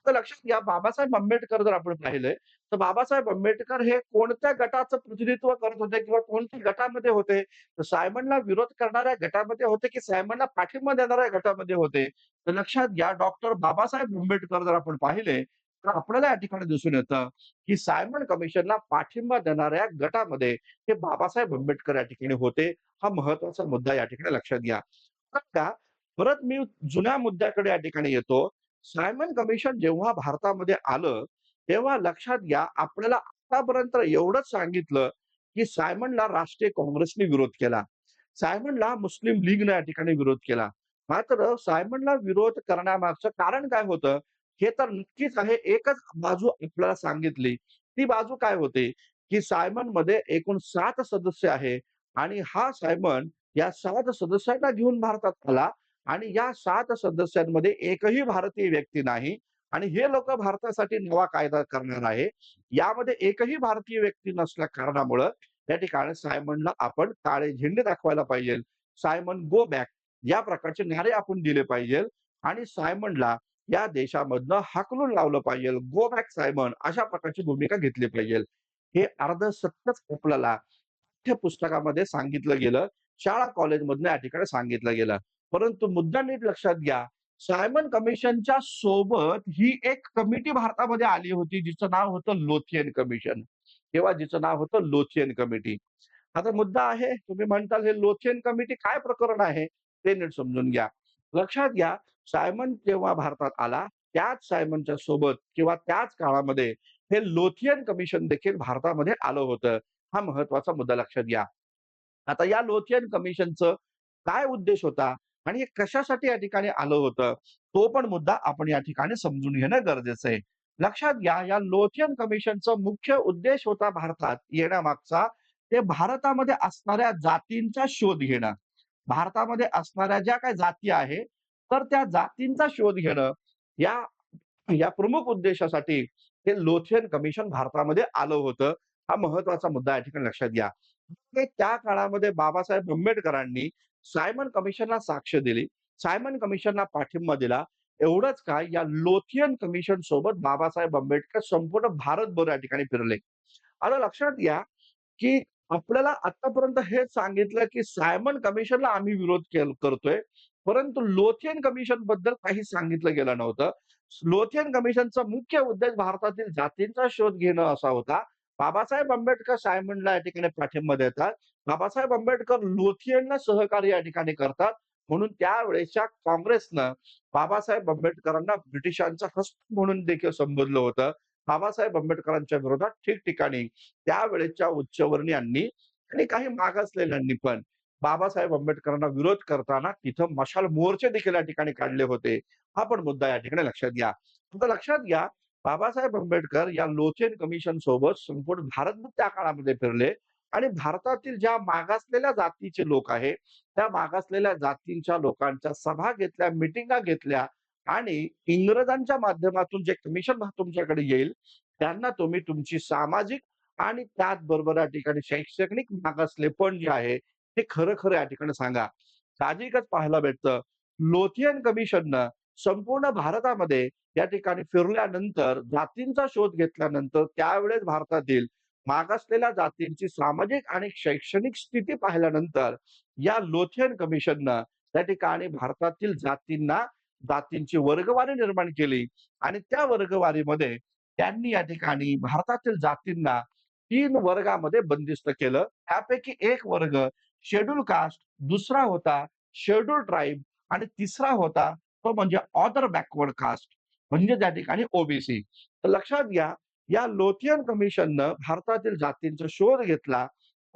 तर लक्षात घ्या, बाबासाहेब आंबेडकर जर आपण पाहिलंय, तर बाबासाहेब आंबेडकर हे कोणत्या गटाचं प्रतिनिधित्व करत होते किंवा कोणत्या गटामध्ये होते? तर सायमनला विरोध करणाऱ्या गटामध्ये होते की सायमनला पाठिंबा देणाऱ्या गटामध्ये होते? तर लक्षात घ्या, डॉक्टर बाबासाहेब आंबेडकर जर आपण पाहिले, तर आपल्याला या ठिकाणी दिसून येतं, की सायमन कमिशनला पाठिंबा देणाऱ्या गटामध्ये हे बाबासाहेब आंबेडकर या ठिकाणी होते. हा महत्वाचा मुद्दा या ठिकाणी लक्षात घ्या. का परत मी जुन्या मुद्द्याकडे या ठिकाणी येतो. सायमन कमिशन जेव्हा भारतामध्ये आलं, तेव्हा लक्षात घ्या, आपल्याला आतापर्यंत एवढंच सांगितलं, की सायमनला राष्ट्रीय काँग्रेसने विरोध केला. सायमनला मुस्लिम लीगने या ठिकाणी विरोध केला. मात्र सायमनला विरोध करण्यामागचं कारण काय होतं? हे तर नक्कीच आहे. एकच बाजू आपल्याला सांगितली. ती बाजू काय होती? की सायमनमध्ये एकूण 7 सदस्य आहे आणि हा सायमन या 7 सदस्यांना घेऊन भारतात आला आणि या 7 सदस्यांमध्ये एकही भारतीय व्यक्ती नाही आणि हे लोकं भारतासाठी नवा कायदा करणार आहे. यामध्ये एकही भारतीय व्यक्ती नसल्या कारणामुळं त्या ठिकाणी सायमनला आपण काळे झेंडे दाखवायला पाहिजे. सायमन गो बॅक या प्रकारचे नारे आपण दिले पाहिजे आणि सायमनला या देशामधनं हाकलून लावलं पाहिजे. गो बॅक सायमन अशा प्रकारची भूमिका घेतली पाहिजे. हे अर्ध सत्यच आपल्याला पाठ्यपुस्तकामध्ये सांगितलं गेलं. शाळा कॉलेजमधनं या ठिकाणी सांगितलं गेलं. परंतु मुद्दा नीट लक्षात घ्या. सायमन कमिशनच्या सोबत ही एक कमिटी भारतामध्ये आली होती, जिचं नाव होतं लोथियन कमिशन किंवा जिचं नाव होतं लोथियन कमिटी. आता मुद्दा आहे, तुम्ही म्हणताल हे लोथियन कमिटी काय प्रकरण आहे? ते नीट समजून घ्या. लक्षात घ्या, सायमन जेव्हा भारतात आला, त्याच सायमनच्या सोबत किंवा त्याच काळामध्ये हे लोथियन कमिशन देखील भारतामध्ये आलं होतं. हा महत्वाचा मुद्दा लक्षात घ्या. आता या लोथियन कमिशनचं काय उद्देश होता आणि हे कशासाठी या ठिकाणी आलं होतं, तो पण मुद्दा आपण या ठिकाणी समजून घेणं गरजेचं आहे. लक्षात घ्या, या लोथियन कमिशनचा मुख्य उद्देश होता भारतात येण्यामागचा, ते भारतामध्ये असणाऱ्या जातींचा शोध घेणं. भारतामध्ये असणाऱ्या ज्या काही जाती आहे, तर त्या जातींचा शोध घेणं या या प्रमुख उद्देशासाठी हे लोथियन कमिशन भारतामध्ये आलं होतं. हा महत्वाचा मुद्दा या ठिकाणी लक्षात घ्या. ते त्या काळामध्ये बाबासाहेब आंबेडकरांनी सायमन कमिशनला साक्ष दिली. सायमन कमिशनला पाठिंबा दिला. एवढंच काय, या लोथियन कमिशन सोबत बाबासाहेब आंबेडकर संपूर्ण भारतभर या ठिकाणी फिरले. आता लक्षात घ्या, की आपल्याला आतापर्यंत हेच सांगितलं, की सायमन कमिशनला आम्ही विरोध करतोय. परंतु लोथियन कमिशनबद्दल काही सांगितलं गेलं नव्हतं. लोथियन कमिशनचा मुख्य उद्देश भारतातील जातींचा शोध घेणं असा होता. बाबासाहेब आंबेडकर सायमनला या ठिकाणी पाठिंबा देतात. बाबासाहेब आंबेडकर लोथियनला सहकार्य या ठिकाणी करतात. म्हणून त्यावेळेसच्या काँग्रेसनं बाबासाहेब आंबेडकरांना ब्रिटिशांचा हस्त म्हणून देखील संबोधलं होतं. बाबासाहेब आंबेडकरांच्या विरोधात ठिकठिकाणी त्यावेळेसच्या उच्चवर्णीयांनी आणि काही मागासलेल्यांनी पण बाबासाहेब आंबेडकरांना विरोध करताना तिथं मशाल मोर्चे देखील या ठिकाणी काढले होते. हा पण मुद्दा या ठिकाणी लक्षात घ्या. आता लक्षात घ्या, बाबासाहेब आंबेडकर या लोचेन कमिशन सोबत संपूर्ण भारतभर त्या काळामध्ये फिरले आणि भारतातील ज्या मागासलेल्या जातीचे लोक आहेत, त्या मागासलेल्या जातींच्या लोकांच्या सभा घेतल्या, मीटिंगा घेतल्या आणि इंग्रजांच्या माध्यमातून जे कमिशन तुमच्याकडे येईल, त्यांना तुम्ही तुमची सामाजिक आणि त्याचबरोबर या ठिकाणी शैक्षणिक मागासलेपण जे आहे, ते खरं-खरं या ठिकाणी सांगा. साहजिकच पाहायला भेटतं, लोथियन कमिशननं संपूर्ण भारतामध्ये या ठिकाणी फिरल्यानंतर, जातींचा शोध घेतल्यानंतर, त्यावेळेस भारतातील मागासलेल्या जातींची सामाजिक आणि शैक्षणिक स्थिती पाहिल्यानंतर, या लोथियन कमिशननं त्या ठिकाणी भारतातील जातींची वर्गवारी निर्माण केली आणि त्या वर्गवारीमध्ये त्यांनी या ठिकाणी भारतातील जातींना 3 वर्गामध्ये बंदिस्त केलं. त्यापैकी एक वर्ग शेड्यूल कास्ट, दुसरा होता शेड्यूल ट्राइब आणि तिसरा होता तो म्हणजे ऑदर बॅकवर्ड कास्ट म्हणजे त्या ठिकाणी ओबीसी. तर लक्षात घ्या, या लोथियन कमिशननं भारतातील जातींचा शोध घेतला.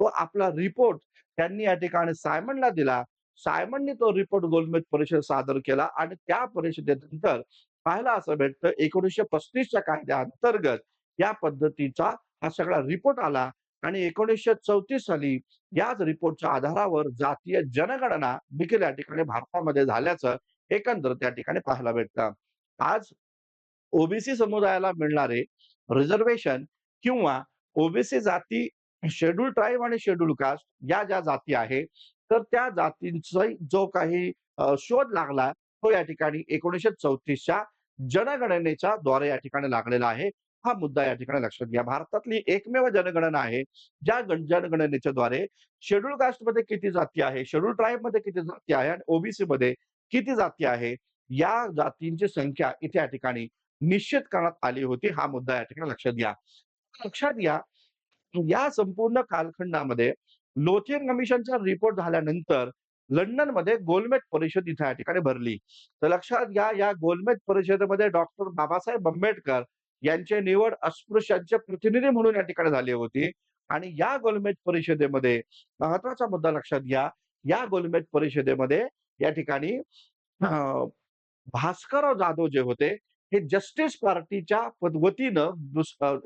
तो आपला रिपोर्ट त्यांनी या ठिकाणी सायमनला दिला. सायमननी तो रिपोर्ट गोलमेज परिषदेत सादर केला आणि त्या परिषदेनंतर पाहायला असं भेटतं 1935 च्या कायद्याअंतर्गत या पद्धतीचा हा सगळा रिपोर्ट आला आणि 1934 साली याच रिपोर्टच्या आधारावर जातीय जनगणना देखील या ठिकाणी भारतामध्ये झाल्याचं एकंदर त्या ठिकाणी पाहायला भेटतं. आज ओबीसी समुदायाला मिळणारे रिझर्व्हेशन किंवा ओबीसी जाती, शेड्यूल ट्राइब आणि शेड्यूल कास्ट या ज्या जाती आहेत, तर त्या जातींचा जो काही शोध लागला, तो या ठिकाणी 1934च्या जनगणनेच्या द्वारे या ठिकाणी लागलेला आहे. हा मुद्दा या ठिकाणी लक्षात घ्या. भारतातली एकमेव जनगणना आहे, ज्या जनगणनेच्या द्वारे शेड्यूल कास्टमध्ये किती जाती आहे, शेड्यूल ट्राइबमध्ये किती जाती आहे आणि ओबीसीमध्ये किती जाती आहे, या जातींची संख्या इथे या ठिकाणी निश्चित करण्यात आली होती. हा मुद्दा या ठिकाणी लक्षात घ्या. लक्षात घ्या, या संपूर्ण कालखंडामध्ये लोथियन कमिशनचा रिपोर्ट झाल्यानंतर लंडनमध्ये गोलमेज परिषद इथे या ठिकाणी भरली. तर लक्षात घ्या, या गोलमेज परिषदेमध्ये डॉक्टर बाबासाहेब आंबेडकर यांची निवड अस्पृश्यांचे प्रतिनिधी म्हणून या ठिकाणी झाली होती आणि या गोलमेज परिषदेमध्ये महत्वाचा मुद्दा लक्षात घ्या, या गोलमेज परिषदेमध्ये या ठिकाणी भास्करराव जाधव जे होते, हे जस्टिस पार्टीच्या वतीनं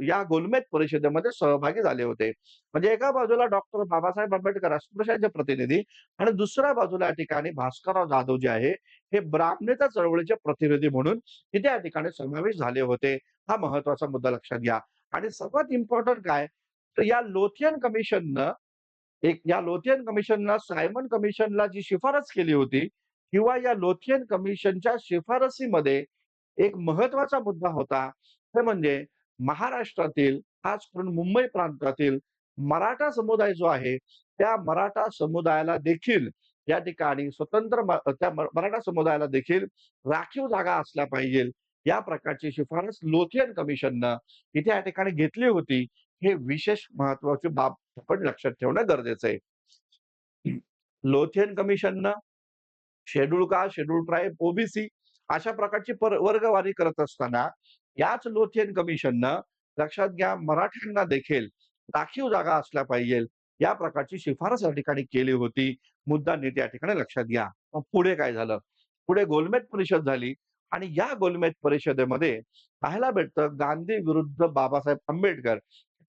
या गोलमेज परिषदेमध्ये सहभागी झाले होते. म्हणजे एका बाजूला डॉक्टर बाबासाहेब आंबेडकर अस्पृश्यांचे प्रतिनिधी आणि दुसऱ्या बाजूला या ठिकाणी भास्करराव जाधव जे आहे, हे ब्राह्मणेतर चळवळीचे प्रतिनिधी म्हणून तिथे या ठिकाणी समावेश झाले होते. हा महत्वाचा मुद्दा लक्षात घ्या. आणि सर्वात इम्पोर्टंट काय, तर या लोथियन कमिशनला सायमन कमिशनला जी शिफारस केली होती किंवा या लोथियन कमिशनच्या शिफारसीमध्ये एक महत्वाचा मुद्दा होता, ते म्हणजे महाराष्ट्रातील खास करून मुंबई प्रांतातील मराठा समुदाय जो आहे, त्या मराठा समुदायाला देखील या ठिकाणी त्या मराठा समुदायाला देखील राखीव जागा असल्या पाहिजे. या प्रकारची शिफारस लोथियन कमिशननं इथे या ठिकाणी घेतली होती. हे विशेष महत्वाची बाब आपण लक्षात ठेवणं गरजेचं आहे. लोथियन कमिशननं schedule caste, schedule tribe, OBC अशा प्रकारची वर्गवारी करत असताना याच लोथियन कमिशननं लक्षात घ्या मराठ्यांना देखील राखीव जागा असल्या पाहिजे या प्रकारची शिफारस या ठिकाणी केली होती. मुद्दा नीट या ठिकाणी लक्षात घ्या. मग पुढे काय झालं? पुढे गोलमेज परिषद झाली आणि या गोलमेज परिषदेमध्ये पाहायला भेटतं गांधी विरुद्ध बाबासाहेब आंबेडकर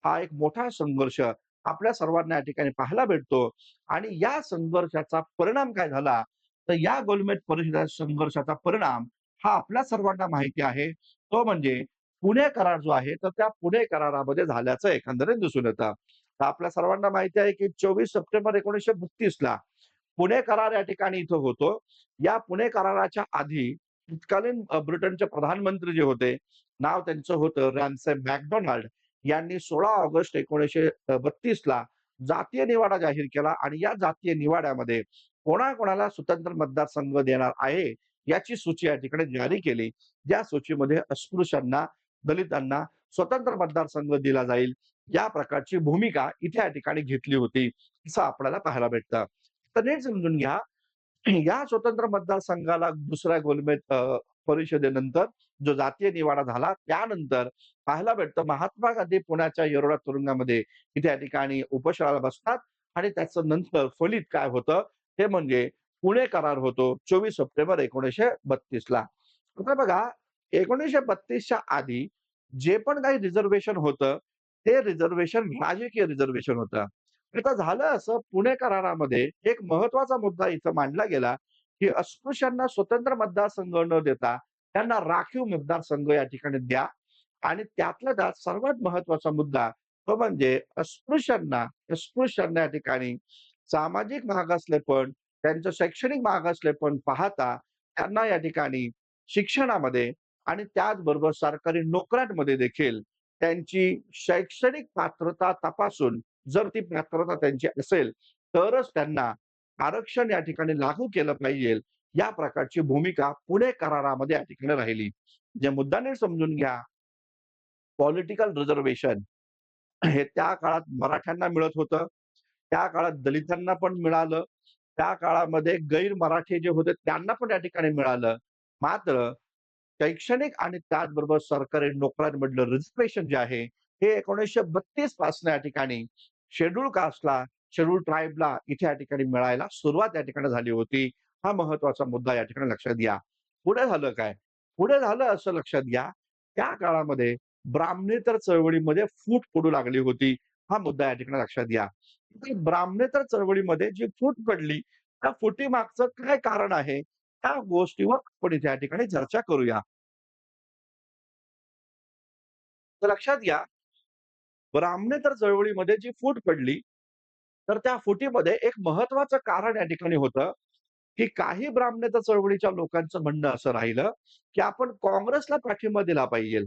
हा एक मोठा संघर्ष आपल्या सर्वांना या ठिकाणी पाहायला भेटतो आणि या संघर्षाचा परिणाम काय झाला, तर या गोलमेज परिषद संघर्षाचा परिणाम हा आपल्या सर्वांना माहिती आहे. तो म्हणजे पुणे करार जो आहे, तर त्या पुणे करारामध्ये झाल्याचं एकंदरीत दिसून येतं. तर आपल्या सर्वांना माहिती आहे, की 24 सप्टेंबर 1932 ला पुणे करार या ठिकाणी इथं होतो. या पुणे कराराच्या आधी तत्कालीन ब्रिटनचे प्रधानमंत्री जे होते, नाव त्यांचं होतं रॅमसे मॅकडोनाल्ड यांनी 16 ऑगस्ट 1932 ला जातीय निवाडा जाहीर केला आणि या जातीय निवाड्यामध्ये कोणाकोणाला स्वतंत्र मतदारसंघ देणार आहे, याची सूची या ठिकाणी जारी केली. ज्या सूचीमध्ये अस्पृश्यांना, दलितांना स्वतंत्र मतदारसंघ दिला जाईल, या प्रकारची भूमिका इथे या ठिकाणी घेतली होती, असं आपल्याला पाहायला भेटतं. तर नीट समजून घ्या, या स्वतंत्र मतदारसंघाला दुसऱ्या गोलमेज परिषदेनंतर जो जातीय निवाडा झाला, त्यानंतर पाहायला भेटतं महात्मा गांधी पुण्याच्या येरवडा तुरुंगामध्ये इथे या ठिकाणी उपोषणाला बसतात आणि त्याचं नंतर फलित काय होतं, ते म्हणजे पुणे करार होतो 24 सप्टेंबर 1932 ला. आता बघा 1932 च्या आधी जे पण काही रिझर्व्हेशन होतं, ते रिझर्व्हेशन राजकीय रिझर्व्हेशन होतं. आता झालं असं पुणे करारामध्ये एक महत्वाचा मुद्दा इथं मांडला गेला, की अस्पृश्यांना स्वतंत्र मतदारसंघ न देता त्यांना राखीव मतदारसंघ या ठिकाणी द्या आणि त्यातल्या त्यात सर्वात महत्वाचा मुद्दा तो म्हणजे अस्पृश्यांना या ठिकाणी सामाजिक मागासलेपण, त्यांचं शैक्षणिक मागासलेपण पाहता त्यांना या ठिकाणी शिक्षणामध्ये आणि त्याचबरोबर सरकारी नोकऱ्यांमध्ये देखील त्यांची शैक्षणिक पात्रता तपासून जर ती पात्रता त्यांची असेल, तरच त्यांना आरक्षण या ठिकाणी लागू केलं पाहिजे. या प्रकारची भूमिका पुणे करारामध्ये या ठिकाणी राहिली. जे मुद्दा नीट समजून घ्या, पॉलिटिकल रिझर्व्हेशन हे त्या काळात मराठ्यांना मिळत होतं. त्या काळात दलितांना पण मिळालं. त्या काळामध्ये गैर मराठी जे होते त्यांना पण या ठिकाणी मिळालं. मात्र शैक्षणिक आणि त्याचबरोबर सरकारी नोकऱ्यांमधलं रिझर्व्हेशन जे आहे, हे 1932 पासून या ठिकाणी शेड्यूल कास्टला, शेड्यूल ट्राइबला इथे या ठिकाणी मिळायला सुरुवात या ठिकाणी झाली होती. हा महत्वाचा मुद्दा या ठिकाणी लक्षात घ्या. पुढे झालं काय? पुढे झालं असं लक्षात घ्या, त्या काळामध्ये ब्राह्मणेतर चळवळीमध्ये फूट पडू लागली होती. हा मुद्दा या ठिकाणी लक्षात घ्या. ती ब्राह्मणेतर चळवळीमध्ये जी फूट पडली, त्या फुटीमागचं काय कारण आहे? त्या गोष्टीवर आपण इथे या ठिकाणी चर्चा करूया. तर लक्षात घ्या, ब्राह्मणेतर चळवळीमध्ये जी फूट पडली, तर त्या फुटीमध्ये एक महत्वाचं कारण या ठिकाणी होतं, की काही ब्राह्मणेतर चळवळीच्या लोकांचं म्हणणं असं राहिलं, की आपण काँग्रेसला पाठिंबा दिला पाहिजे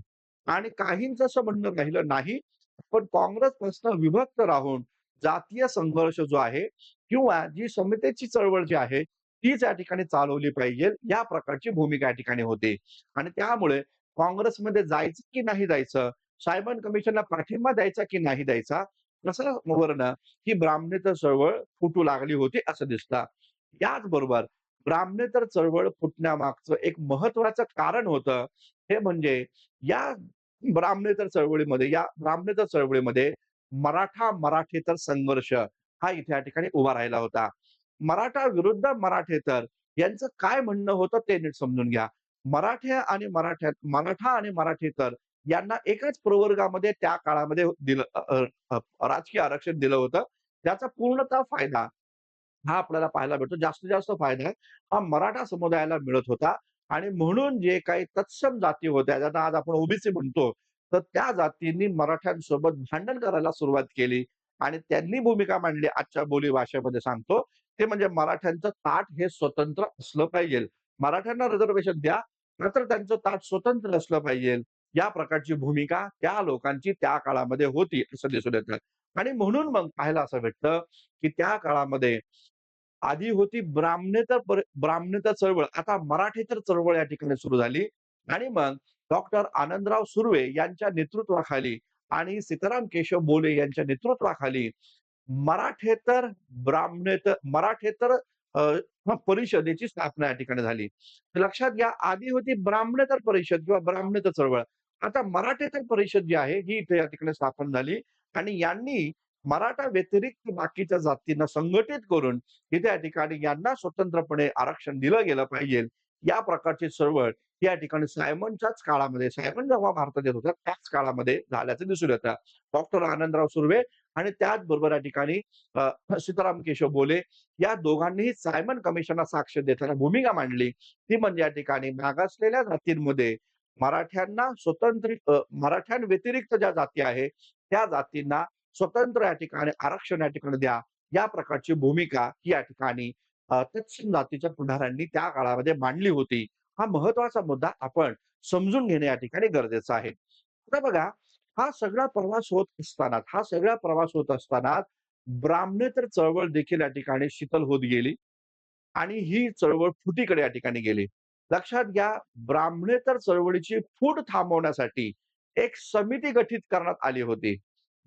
आणि काहींचं असं म्हणणं राहिलं, नाही, आपण काँग्रेसपासून विभक्त राहून जातीय संघर्ष जो आहे किंवा जी समतेची चळवळ जी आहे, तीच या ठिकाणी चालवली पाहिजे, या प्रकारची भूमिका या ठिकाणी होती. आणि त्यामुळे काँग्रेसमध्ये जायचं की नाही जायचं, सायमन कमिशनला पाठिंबा द्यायचा की नाही द्यायचा, कशावरनं ही ब्राह्मणेतर चळवळ फुटू लागली होती असं दिसतं. याचबरोबर ब्राह्मणेतर चळवळ फुटण्यामागचं एक महत्वाचं कारण होतं, हे म्हणजे या ब्राह्मणेतर चळवळीमध्ये मराठा-मराठेतर संघर्ष हा इथे या ठिकाणी उभा राहिला होता. मराठा विरुद्ध मराठेतर यांचं काय म्हणणं होतं ते नीट समजून घ्या. मराठा आणि मराठेतर यांना एकाच प्रवर्गामध्ये त्या काळामध्ये दिलं राजकीय आरक्षण दिलं होतं. त्याचा पूर्णतः फायदा हा आपल्याला पाहायला भेटतो. जास्तीत जास्त फायदा हा मराठा समुदायाला मिळत होता आणि म्हणून जे काही तत्सम जाती होत्या, ज्यांना आज आपण ओबीसी म्हणतो, तर त्या जातींनी मराठ्यांसोबत भांडण करायला सुरुवात केली आणि त्यांनी भूमिका मांडली. आजच्या बोली भाषेमध्ये सांगतो, ते म्हणजे मराठ्यांचं ताट हे स्वतंत्र असलं पाहिजे. मराठ्यांना रिझर्व्हेशन द्या, मात्र त्यांचं ताट स्वतंत्र असलं पाहिजे. या प्रकारची भूमिका त्या लोकांची त्या काळामध्ये होती, असं दिसून येतं. आणि म्हणून मग पाहायला असं भेटतं, की त्या काळामध्ये आधी होती ब्राह्मणेतर चळवळ. आता मराठेतर चळवळ या ठिकाणी सुरू झाली आणि मग डॉक्टर आनंदराव सुर्वे यांच्या नेतृत्वाखाली आणि सीताराम केशव बोले यांच्या नेतृत्वाखाली मराठेतर मराठेतर परिषदेची स्थापना या ठिकाणी झाली. लक्षात घ्या, आधी होती ब्राह्मणेतर परिषद किंवा ब्राह्मणेतर चळवळ. आता मराठेतर परिषद जी आहे, ही इथे या ठिकाणी स्थापन झाली आणि यांनी मराठा व्यतिरिक्त बाकीच्या जातींना संघटित करून इथे या ठिकाणी यांना स्वतंत्रपणे आरक्षण दिलं गेलं पाहिजे. या प्रकारची चळवळ या ठिकाणी सायमन जेव्हा भारतात येत होता, त्याच काळामध्ये झाल्याचं दिसून येतं. डॉक्टर आनंदराव सुर्वे आणि त्याचबरोबर या ठिकाणी सीताराम केशव बोले या दोघांनीही सायमन कमिशनला साक्ष देताना भूमिका मांडली. ती म्हणजे या ठिकाणी मागासलेल्या जातींमध्ये मराठ्यांव्यतिरिक्त ज्या जाती आहेत, त्या जातींना स्वतंत्र या ठिकाणी आरक्षण या ठिकाणी द्या. या प्रकारची भूमिका ही या ठिकाणी तत्सम जातीच्या पुढाऱ्यांनी त्या काळामध्ये मांडली होती. हा महत्वाचा मुद्दा आपण समजून घेणे या ठिकाणी गरजेचं आहे. आता बघा, हा सगळा प्रवास होत असताना ब्राह्मणेतर चळवळ देखील या ठिकाणी शिथिल होत गेली आणि ही चळवळ फुटीकडे या ठिकाणी गेली. लक्षात घ्या, ब्राह्मणेतर चळवळीची फूट थांबवण्यासाठी एक समिती गठीत करण्यात आली होती.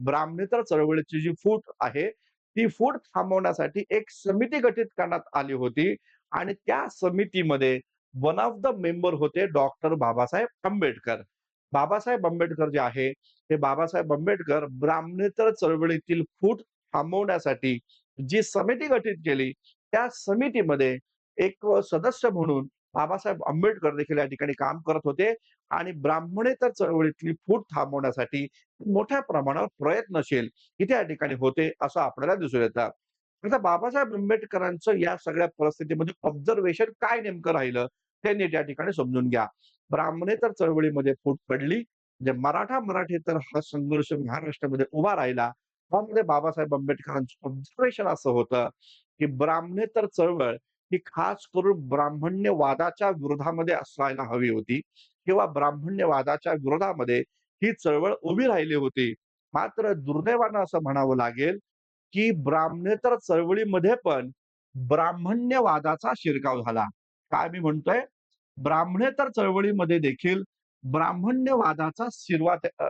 ब्राह्मणेतर चळवळीची जी फूट आहे, ती फूट थांबवण्यासाठी एक समिती गठीत करण्यात आली होती आणि त्या समितीमध्ये वन ऑफ द मेंबर होते डॉक्टर बाबासाहेब आंबेडकर. बाबासाहेब आंबेडकर जे आहे, ते बाबासाहेब आंबेडकर ब्राह्मणेतर चळवळीतील फूट थांबवण्यासाठी जी समिती गठीत केली, त्या समितीमध्ये एक सदस्य म्हणून बाबासाहेब आंबेडकर देखील या ठिकाणी काम करत होते आणि ब्राह्मणेतर चळवळीतली फूट थांबवण्यासाठी मोठ्या प्रमाणावर प्रयत्नशील इथे या ठिकाणी होते, असं आपल्याला दिसून येतं. आता बाबासाहेब आंबेडकरांचं या सगळ्या परिस्थितीमध्ये ऑब्झर्वेशन काय नेमकं राहिलं, हे नीट या ठिकाणी समजून घ्या. ब्राह्मणेतर चळवळीमध्ये फूट पडली, म्हणजे मराठेतर हा संघर्ष महाराष्ट्रामध्ये उभा राहिला. त्यामध्ये बाबासाहेब आंबेडकरांचं ऑब्झर्वेशन असं होतं, की ब्राह्मणेतर चळवळ ही खास करून ब्राह्मण्यवादाच्या विरोधामध्ये असायला हवी होती किंवा ब्राह्मण्यवादाच्या विरोधामध्ये ही चळवळ उभी राहिली होती. मात्र दुर्दैवानं असं म्हणावं लागेल, की ब्राह्मणेतर चळवळीमध्ये पण ब्राह्मण्यवादाचा शिरकाव झाला. काय मी म्हणतोय? ब्राह्मणेतर चळवळीमध्ये देखील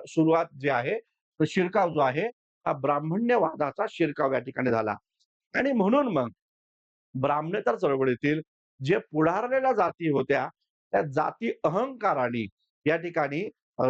सुरुवात जी आहे, तर शिरकाव जो आहे, हा ब्राह्मण्यवादाचा शिरकाव या ठिकाणी झाला. आणि म्हणून मग ब्राह्मणेतर चळवळीतील जे पुढारलेल्या जाती होत्या, त्या जाती अहंकाराने या ठिकाणी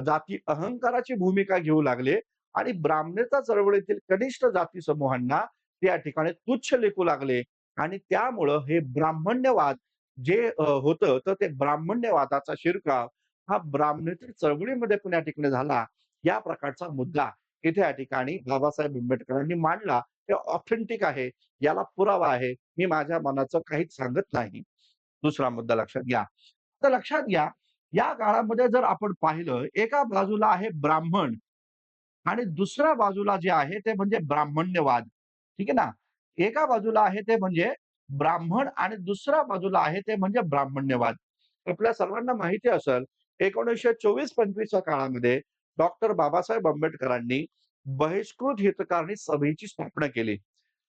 जाती अहंकाराची भूमिका घेऊ लागले आणि ब्राह्मणेतर चळवळीतील कनिष्ठ जाती समूहांना ते या ठिकाणी तुच्छ लेखू लागले आणि त्यामुळं हे ब्राह्मण्यवाद जे होतं, तर ते ब्राह्मण्यवादाचा शिरकाव हा ब्राह्मणेतर चळवळीमध्ये पण या ठिकाणी झाला. या प्रकारचा मुद्दा इथे या ठिकाणी बाबासाहेब आंबेडकरांनी मांडला. ते ऑथेंटिक आहे. याला पुरावा आहे. मी माझ्या मनाचं काहीच सांगत नाही. दुसरा मुद्दा लक्षात घ्या. तर लक्षात घ्या, या काळामध्ये जर आपण पाहिलं, एका बाजूला आहे ब्राह्मण आणि दुसऱ्या बाजूला जे आहे ते म्हणजे ब्राह्मण्यवाद. ठीक आहे ना? एका बाजूला आहे ते म्हणजे ब्राह्मण आणि दुसऱ्या बाजूला आहे ते म्हणजे ब्राह्मण्यवाद. आपल्या सर्वांना माहिती असेल 1924-25 च्या काळामध्ये डॉक्टर बाबासाहेब आंबेडकरांनी बहिष्कृत हितकारणी सभेची स्थापना केली.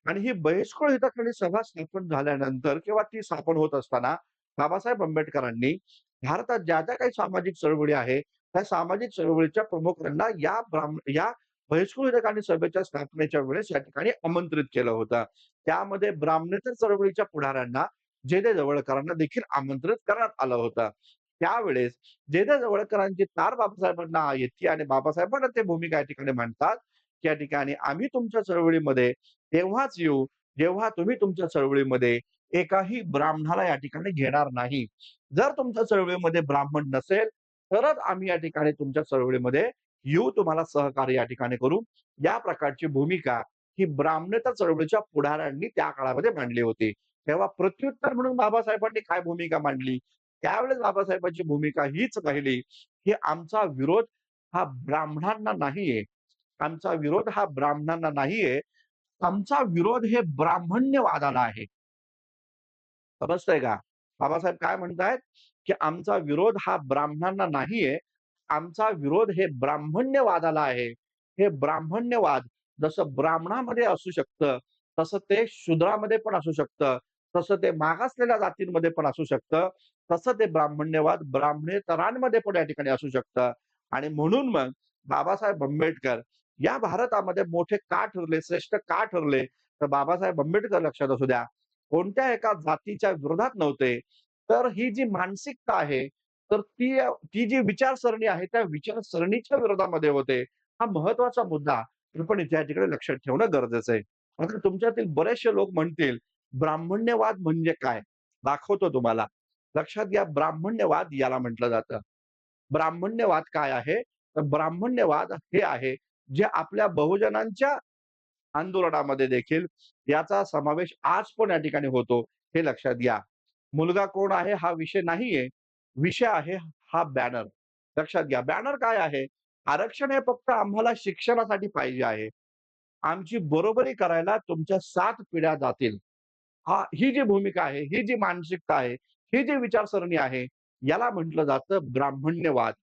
आणि ही बहिष्कृत हितकारणी सभा स्थापन झाल्यानंतर किंवा ती स्थापन होत असताना बाबासाहेब आंबेडकरांनी भारतात ज्या काही सामाजिक चळवळी आहे, त्या सामाजिक चळवळीच्या प्रमुखांना या बहिष्कृत हितकारणी सभेच्या स्थापनेच्या वेळेस या ठिकाणी आमंत्रित केलं होतं. त्यामध्ये ब्राह्मणेतर चळवळीच्या पुढाऱ्यांना, जे. जवळकरांना देखील आमंत्रित करण्यात आलं होतं. त्यावेळेस जे. जवळकरांची तार बाबासाहेबांना येते आणि बाबासाहेबांना ते भूमिका या ठिकाणी मांडतात, त्या ठिकाणी आम्ही तुमच्या चळवळीमध्ये तेव्हाच येऊ, जेव्हा तुम्ही तुमच्या चळवळीमध्ये एकाही ब्राह्मणाला या ठिकाणी घेणार नाही. जर तुमच्या चळवळीमध्ये ब्राह्मण नसेल, तरच आम्ही या ठिकाणी तुमच्या चळवळीमध्ये येऊ, तुम्हाला सहकार्य या ठिकाणी करू. या प्रकारची भूमिका ही ब्राह्मणेतर चळवळीच्या पुढाऱ्यांनी त्या काळामध्ये मांडली होती. तेव्हा प्रत्युत्तर म्हणून बाबासाहेबांनी काय भूमिका मांडली? त्यावेळेस बाबासाहेबांची भूमिका हीच राहिली, की आमचा विरोध हा ब्राह्मणांना नाहीये. आमचा विरोध हा ब्राह्मणांना नाहीये. आमचा विरोध हे ब्राह्मण्यवादाला आहे. समजतंय का? बाबासाहेब काय म्हणतायत, की आमचा विरोध हा ब्राह्मणांना नाहीये. आमचा विरोध हे ब्राह्मण्यवादाला आहे. हे ब्राह्मण्यवाद जसं ब्राह्मणामध्ये असू शकतं, तसं ते शूद्रामध्ये पण असू शकतं. तसं ते मागासलेल्या जातींमध्ये पण असू शकतं. तसं ते ब्राह्मण्यवाद ब्राह्मणेतरांमध्ये पण या ठिकाणी असू शकतं. आणि म्हणून मग बाबासाहेब आंबेडकर या भारतामध्ये मोठे का ठरले, श्रेष्ठ का ठरले? तर बाबासाहेब आंबेडकर लक्षात असू द्या, कोणत्या एका जातीच्या विरोधात नव्हते. तर ही जी मानसिकता आहे, तर ती जी विचारसरणी आहे, त्या विचारसरणीच्या विरोधामध्ये होते. हा महत्वाचा मुद्दा आपण या ठिकाणी लक्षात ठेवणं गरजेचं आहे. आता तुमच्यातील बरेचसे लोक म्हणतील, ब्राह्मण्यवाद म्हणजे काय? दाखवतो तुम्हाला. लक्षात घ्या, ब्राह्मण्यवाद याला म्हटलं जातं. ब्राह्मण्यवाद काय आहे? तर ब्राह्मण्यवाद हे आहे, जे आपल्या बहुजनांच्या आंदोलनामध्ये देखील याचा समावेश आज पण या ठिकाणी होतो, हे लक्षात घ्या. मुलगा कोण आहे हा विषय नाहीये. विषय आहे हा बॅनर. लक्षात घ्या. बॅनर काय आहे? आरक्षण हे फक्त आम्हाला शिक्षणासाठी पाहिजे आहे. आमची बरोबरी करायला तुमच्या 7 पिढ्या जातील. ही जी भूमिका आहे, ही जी मानसिकता आहे, ही जी विचारसरणी आहे, याला म्हटलं जातं ब्राह्मण्यवाद.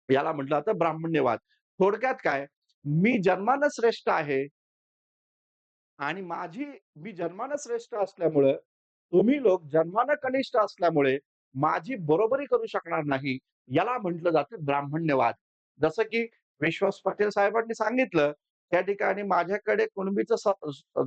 याला म्हटलं जातं ब्राह्मण्यवाद. थोडक्यात काय? मी जन्मानं श्रेष्ठ आहे आणि मी जन्मानं श्रेष्ठ असल्यामुळं, तुम्ही लोक जन्मानं कनिष्ठ असल्यामुळे माझी बरोबरी करू शकणार नाही. याला म्हटलं जातं ब्राह्मण्यवाद. जसं की विश्वास पाटील साहेबांनी सांगितलं, त्या ठिकाणी माझ्याकडे कुणबीचं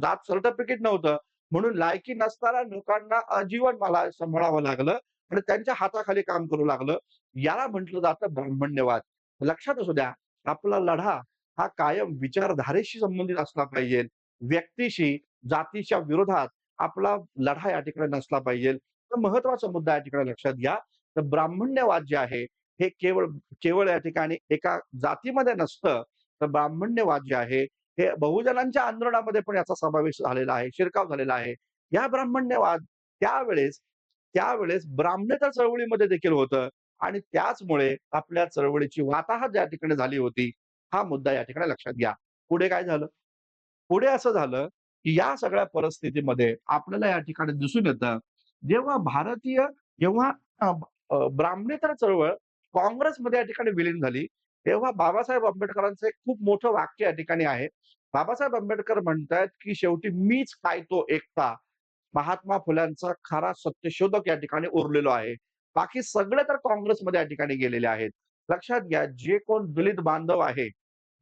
जात सर्टिफिकेट नव्हतं. म्हणून लायकी नसणाऱ्या लोकांना आजीवन मला सांभाळावं लागलं आणि त्यांच्या हाताखाली काम करू लागलं. याला म्हटलं जातं ब्राह्मण्यवाद. लक्षात असू द्या, आपला लढा हा कायम विचारधारेशी संबंधित असला पाहिजे. व्यक्तीशी, जातीच्या विरोधात आपला लढा या ठिकाणी नसला पाहिजे. तर महत्त्वाचा मुद्दा या ठिकाणी लक्षात घ्या. तर ब्राह्मण्यवाद जे आहे, हे केवळ केवळ या ठिकाणी एका जातीमध्ये नसतं. तर ब्राह्मण्यवाद जे आहे, हे बहुजनांच्या आंदोलनामध्ये पण याचा समावेश झालेला आहे, शिरकाव झालेला आहे. या ब्राह्मण्यवाद त्यावेळेस त्यावेळेस ब्राह्मणेतर चळवळीमध्ये देखील होतं आणि त्याचमुळे आपल्या चळवळीची वाताहत या ठिकाणी झाली होती. हा मुद्दा या ठिकाणी लक्षात घ्या. पुढे काय झालं? पुढे असं झालं, की या सगळ्या परिस्थितीमध्ये आपल्याला या ठिकाणी दिसून येतं, जेव्हा भारतीय जेव्हा अ, ब्राह्मणेतर चळवळ काँग्रेसमध्ये या ठिकाणी विलीन झाली, तेव्हा बाबासाहेब आंबेडकरांचं एक खूप मोठं वाक्य या ठिकाणी आहे. बाबासाहेब आंबेडकर म्हणतायत, की शेवटी मीच काय तो एकटा, महात्मा फुल्यांचा खरा सत्यशोधक या ठिकाणी उरलेलो आहे. बाकी सगळे तर काँग्रेसमध्ये या ठिकाणी गेलेले आहेत. लक्षात घ्या, जे कोण दलित बांधव आहे,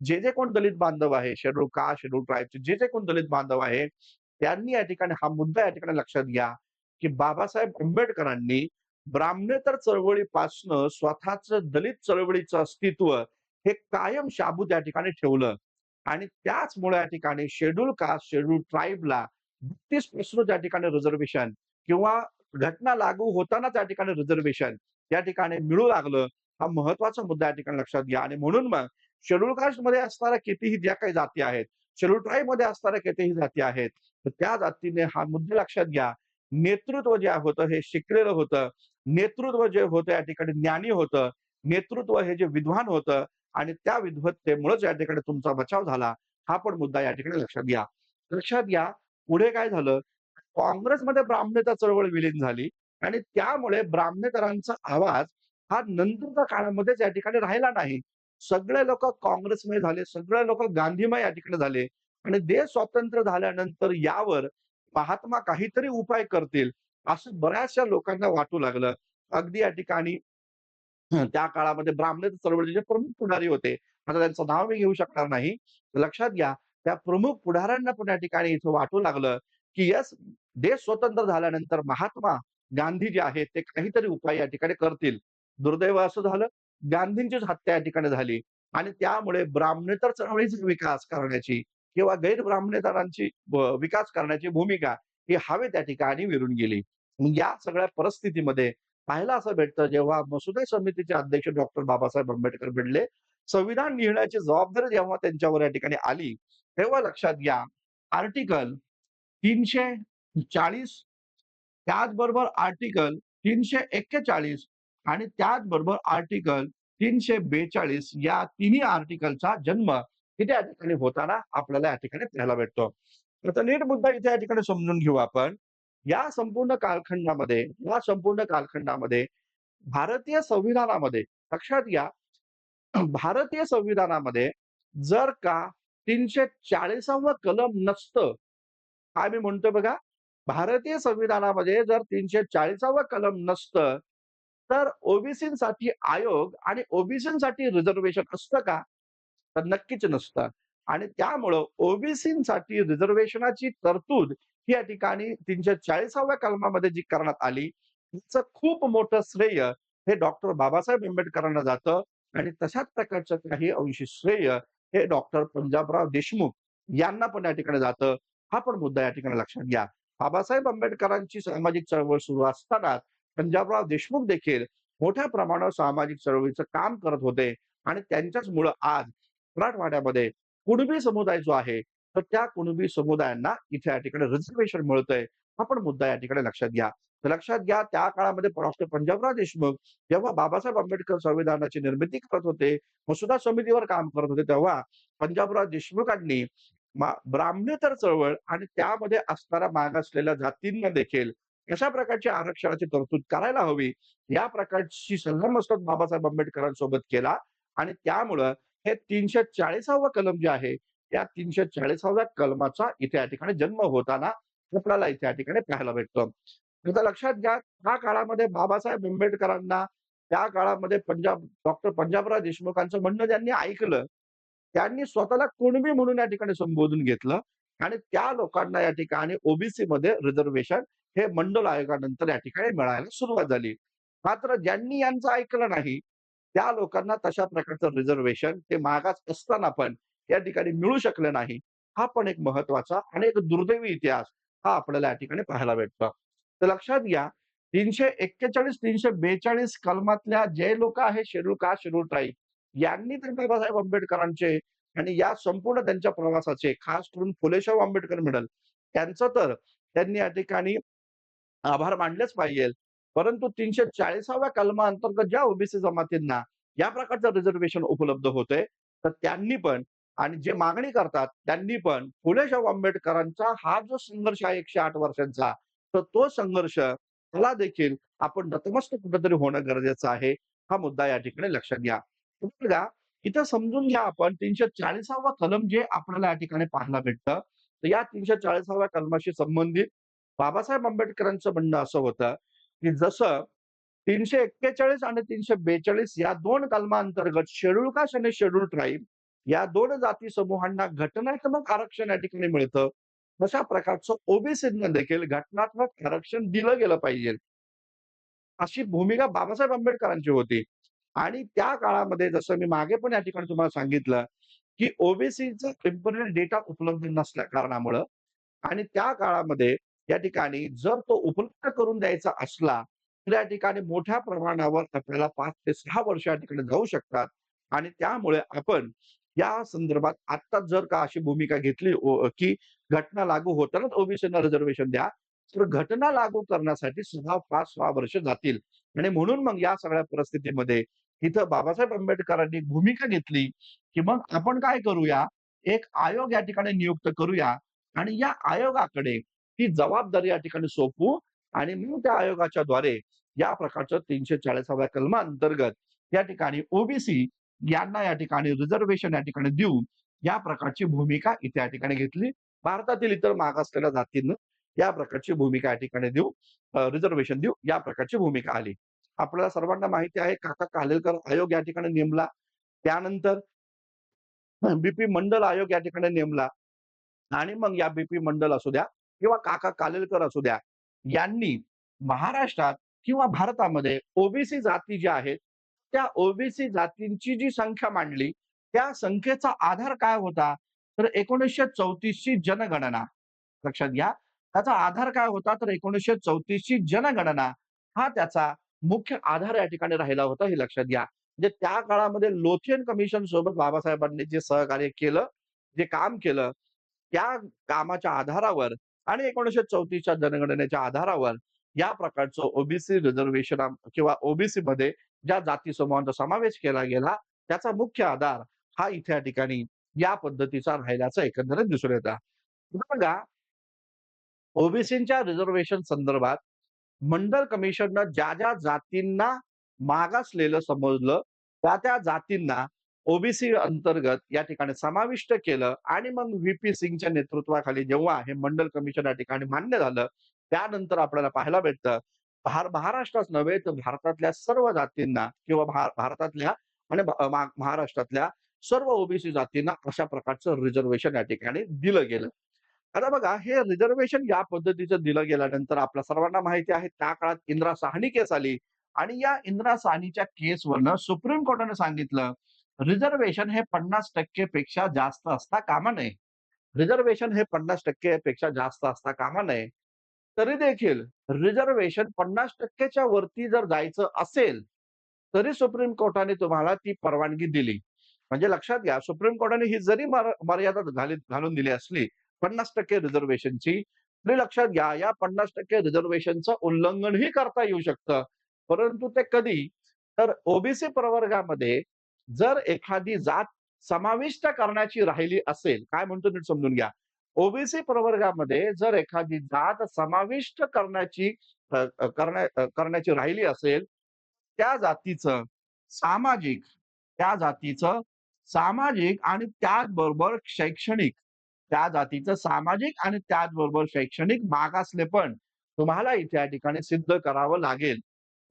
जे कोण दलित बांधव आहे, शेड्यूल कास्ट, शेड्यूल ट्राइबचे जे कोण दलित बांधव आहे, त्यांनी या ठिकाणी हा मुद्दा या ठिकाणी लक्षात घ्या, की बाबासाहेब आंबेडकरांनी ब्राह्मणेतर चळवळीपासनं स्वतःचं दलित चळवळीचं अस्तित्व हे कायम शाबूत या ठिकाणी ठेवलं आणि त्याचमुळे या ठिकाणी शेड्यूल कास्ट, शेड्यूल ट्राइबला 32 पासून त्या ठिकाणी रिझर्व्हेशन किंवा घटना लागू होतानाच या ठिकाणी रिझर्व्हेशन या ठिकाणी मिळू लागलं. हा महत्वाचा मुद्दा या ठिकाणी लक्षात घ्या आणि म्हणून मग शेड्यूल कास्टमध्ये असणाऱ्या कितीही ज्या काही जाती आहेत, शेड्यूल ट्राइबमध्ये असणाऱ्या कितीही जाती आहेत, तर त्या जातीने हा मुद्दा लक्षात घ्या. नेतृत्व जे होतं हे शिकलेलं होतं. नेतृत्व जे होतं या ठिकाणी ज्ञानी होतं. नेतृत्व हे जे विद्वान होतं आणि त्या विद्वत्तेमुळेच या ठिकाणी तुमचा बचाव झाला. हा पण मुद्दा या ठिकाणी लक्षात घ्या. लक्षात घ्या, पुढे काय झालं, काँग्रेसमध्ये ब्राह्मणेतर चळवळ विलीन झाली आणि त्यामुळे ब्राह्मणेतरांचा आवाज हा नंतरच्या काळामध्येच या ठिकाणी राहिला नाही. सगळे लोकं काँग्रेसमय झाले, सगळे लोकं गांधीमय या ठिकाणी झाले आणि देश स्वतंत्र झाल्यानंतर यावर महात्मा काहीतरी उपाय करतील, असं बऱ्याचशा लोकांना वाटू लागलं. अगदी या ठिकाणी त्या काळामध्ये ब्राह्मण चळवळीचे प्रमुख पुढारी होते. आता त्यांचं नाव मी घेऊ शकणार नाही. लक्षात घ्या, त्या प्रमुख पुढाऱ्यांना पण या ठिकाणी इथं वाटू लागलं, की येस देश स्वतंत्र झाल्यानंतर महात्मा गांधी जे आहेत ते काहीतरी उपाय या ठिकाणी करतील. दुर्दैव असं झालं, गांधींचीच हत्या या ठिकाणी झाली आणि त्यामुळे ब्राह्मणेतर चळवळीचा विकास करण्याची किंवा गैर-ब्राह्मणेतरांची विकास करण्याची भूमिका ही हवे त्या ठिकाणी विरून गेली. मग या सगळ्या परिस्थितीमध्ये पाहायला असं भेटतं जेव्हा मसुदा समितीचे अध्यक्ष डॉक्टर बाबासाहेब आंबेडकर बनले, संविधान लिहिण्याची जबाबदारी जेव्हा त्यांच्यावर या ठिकाणी आली, तेव्हा लक्षात घ्या आर्टिकल 340 त्याचबरोबर आर्टिकल 341 आणि त्याचबरोबर आर्टिकल 342 या तिन्ही आर्टिकलचा जन्म इथे या ठिकाणी होताना आपल्याला या ठिकाणी पाहायला भेटतो. आता नीट मुद्दा इथे या ठिकाणी समजून घेऊ आपण. या संपूर्ण कालखंडामध्ये भारतीय संविधानामध्ये लक्षात घ्या, भारतीय संविधानामध्ये जर का 340व कलम नसतं, काय मी म्हणतोय बघा, भारतीय संविधानामध्ये जर 340व कलम नसतं, तर ओबीसीसाठी आयोग आणि ओबीसीसाठी रिझर्व्हेशन असतं का? तर नक्कीच नसतं. आणि त्यामुळं ओबीसीसाठी रिझर्व्हेशनाची तरतूद ही या ठिकाणी 340व्या कलमामध्ये जी करण्यात आली, तिचं खूप मोठं श्रेय हे डॉक्टर बाबासाहेब आंबेडकरांना जातं आणि तशाच प्रकारचं काही अंशी श्रेय हे डॉक्टर पंजाबराव देशमुख यांना पण या ठिकाणी जातं. हा पण मुद्दा या ठिकाणी लक्षात घ्या. बाबासाहेब आंबेडकरांची सामाजिक चळवळ सुरू असताना पंजाबराव देशमुख देखील मोठ्या प्रमाणावर सामाजिक चळवळीचं काम करत होते आणि त्यांच्याचमुळं आज मराठवाड्यामध्ये कुणबी समुदाय जो आहे, तर त्या कुणबी समुदायांना इथे या ठिकाणी रिझर्व्हेशन मिळतंय. हा पण मुद्दा या ठिकाणी लक्षात घ्या. तर लक्षात घ्या त्या काळामध्ये डॉक्टर पंजाबराव देशमुख जेव्हा बाबासाहेब आंबेडकर संविधानाची निर्मिती करत होते, मसुदा समितीवर काम करत होते, तेव्हा पंजाबराव देशमुखांनी ब्राह्मणेतर चळवळ आणि त्यामध्ये असणाऱ्या मागासलेल्या जातींना देखील कशा प्रकारची आरक्षणाची तरतूद करायला हवी, या प्रकारची सल्लामसलत बाबासाहेब आंबेडकरांसोबत केला आणि त्यामुळं हे 340व कलम जे आहे, त्या 340व्या कलमाचा इथे या ठिकाणी जन्म होताना आपल्याला इथे या ठिकाणी पाहायला भेटतो. आता लक्षात घ्या, त्या काळामध्ये बाबासाहेब आंबेडकरांना त्या काळामध्ये डॉक्टर पंजाबराव देशमुखांचं म्हणणं ज्यांनी ऐकलं, त्यांनी स्वतःला कुणबी म्हणून या ठिकाणी संबोधून घेतलं आणि त्या लोकांना या ठिकाणी ओबीसीमध्ये रिझर्व्हेशन हे मंडल आयोगानंतर या ठिकाणी मिळायला सुरुवात झाली. मात्र ज्यांनी यांचं ऐकलं नाही, त्या लोकांना तशा प्रकारचं रिझर्व्हेशन ते मागास असताना पण या ठिकाणी मिळू शकलं नाही. हा पण एक महत्वाचा आणि एक दुर्दैवी इतिहास हा आपल्याला या ठिकाणी पाहायला भेटतो. तर लक्षात घ्या 341, 342 कलमातल्या जे लोकं आहेत शेड्यूल कास्ट, शेड्यूल ट्राइब यांनी तर बाबासाहेब आंबेडकरांचे आणि या संपूर्ण त्यांच्या प्रवासाचे खास करून फुलेशाहू आंबेडकर मिळेल त्यांचं तर त्यांनी या ठिकाणी आभार मानलेच पाहिजे. परंतु 340व्या कलमाअंतर्गत ज्या ओबीसी जमातींना या प्रकारचं रिझर्व्हेशन उपलब्ध होतंय, तर त्यांनी पण आणि जे मागणी करतात त्यांनी पण फुले शाहू आंबेडकरांचा हा जो संघर्ष आहे 108 वर्षांचा, तर तो संघर्ष त्याला देखील आपण नतमस्तक कुठेतरी होणं गरजेचं आहे. हा मुद्दा या ठिकाणी लक्षात घ्या. बघा, इथं समजून घ्या आपण 340वा कलम जे आपल्याला या ठिकाणी पाहायला भेटतं, तर या 340व्या कलमाशी संबंधित बाबासाहेब आंबेडकरांचं म्हणणं असं होतं, की जसं 341 आणि 342 या 2 कलमांतर्गत शेड्यूल कास्ट आणि शेड्यूल ट्राइब या 2 जाती समूहांना घटनात्मक आरक्षण या ठिकाणी मिळतं. तशा प्रकारचं ओबीसींना देखील घटनात्मक आरक्षण दिलं गेलं पाहिजे. अशी भूमिका बाबासाहेब आंबेडकरांची होती. आणि त्या काळामध्ये जसं मी मागे पण या ठिकाणी तुम्हाला सांगितलं, की ओबीसीचा टेम्पररी डेटा उपलब्ध नसल्या कारणामुळं आणि त्या काळामध्ये या ठिकाणी जर तो उपलब्ध करून द्यायचा असला, तर या ठिकाणी मोठ्या प्रमाणावर आपल्याला 5 ते 6 वर्ष या ठिकाणी जाऊ शकतात आणि त्यामुळे आपण या संदर्भात आत्ताच जर का अशी भूमिका घेतली की घटना लागू होतानाच ओबीसींना रिझर्व्हेशन द्या, तर घटना लागू करण्यासाठी 5-6 वर्ष जातील आणि म्हणून मग या सगळ्या परिस्थितीमध्ये इथं बाबासाहेब आंबेडकरांनी भूमिका घेतली, की मग आपण काय करूया, एक आयोग या ठिकाणी नियुक्त करूया आणि या आयोगाकडे ही जबाबदारी या ठिकाणी सोपवू आणि मग त्या आयोगाच्या द्वारे या प्रकारच्या 340व्या कलमाअंतर्गत या ठिकाणी ओबीसी यांना या ठिकाणी रिझर्व्हेशन या ठिकाणी देऊ, या प्रकारची भूमिका इथे या ठिकाणी घेतली. भारतातील इतर मागासलेल्या जातींना या प्रकारची भूमिका या ठिकाणी देऊ, रिझर्व्हेशन देऊ, या प्रकारची भूमिका आली. आपल्याला सर्वांना माहिती आहे काका कालेलकर आयोग या ठिकाणी नेमला. त्यानंतर बी मंडल आयोग या ठिकाणी नेमला. आणि मग या बी मंडल असू द्या किंवा काका कालेलकर असू द्या, यांनी महाराष्ट्रात किंवा भारतामध्ये ओबीसी जाती ज्या आहेत, त्या ओबीसी जातींची जी संख्या मांडली, त्या संख्येचा आधार काय होता? तर 1934 ची जनगणना. लक्षात घ्या. त्याचा आधार काय होता? तर 1934 ची जनगणना हा त्याचा मुख्य आधार या ठिकाणी राहिला होता, हे लक्षात घ्या. म्हणजे त्या काळामध्ये लोथेन कमिशन सोबत बाबासाहेबांनी जे सहकार्य केलं, जे काम केलं, त्या कामाच्या आधारावर आणि 1934च्या जनगणनेच्या आधारावर या प्रकारचं ओबीसी रिझर्व्हेशन किंवा ओबीसीमध्ये ज्या जाती समूहांचा समावेश केला गेला, त्याचा मुख्य आधार हा इथे या ठिकाणी या पद्धतीचा राहिल्याचं एकंदरीत दिसून येतं. बघा, ओबीसींच्या रिझर्व्हेशन संदर्भात मंडल कमिशननं ज्या जातींना मागासलेलं समजलं, त्या जातींना ओबीसी अंतर्गत या ठिकाणी समाविष्ट केलं आणि मग व्ही-पी सिंगच्या नेतृत्वाखाली जेव्हा हे मंडल कमिशन या ठिकाणी मान्य झालं, त्यानंतर आपल्याला पाहायला भेटतं, महाराष्ट्रच नव्हे तर भारतातल्या सर्व जातींना किंवा भारतातल्या आणि महाराष्ट्रातल्या सर्व ओबीसी जातींना अशा प्रकारचं रिझर्व्हेशन या ठिकाणी दिलं गेलं. आता बघा, हे रिझर्व्हेशन या पद्धतीचं दिलं गेल्यानंतर आपल्या सर्वांना माहिती आहे त्या काळात इंदिरा साहनी केस आली आणि या इंदिरा साहनीच्या केसवरनं सुप्रीम कोर्टाने सांगितलं, रिझर्व्हेशन हे 50% पेक्षा जास्त असता कामा नये. रिझर्व्हेशन हे 50% पेक्षा जास्त असता कामा नये. तरी देखील रिझर्व्हेशन 50% च्या वरती जर जायचं असेल, तरी सुप्रीम कोर्टाने तुम्हाला ती परवानगी दिली. म्हणजे लक्षात घ्या, सुप्रीम कोर्टाने ही जरी मर्यादा घालून दिली असली 50% रिझर्व्हेशनची, तरी लक्षात घ्या या 50% रिझर्व्हेशनचं उल्लंघनही करता येऊ शकतं. परंतु ते कधी? तर ओबीसी प्रवर्गामध्ये जर एखादी जात समाविष्ट करण्याची राहिली असेल, काय म्हणतो नीट समजून घ्या. ओबीसी प्रवर्गामध्ये जर एखादी जात समाविष्ट करण्याची राहिली असेल, त्या जातीचं सामाजिक त्या जातीचं सामाजिक आणि त्याचबरोबर शैक्षणिक त्या जातीचं सामाजिक आणि त्याचबरोबर शैक्षणिक मागासलेपण तुम्हाला इथे या ठिकाणी सिद्ध करावं लागेल.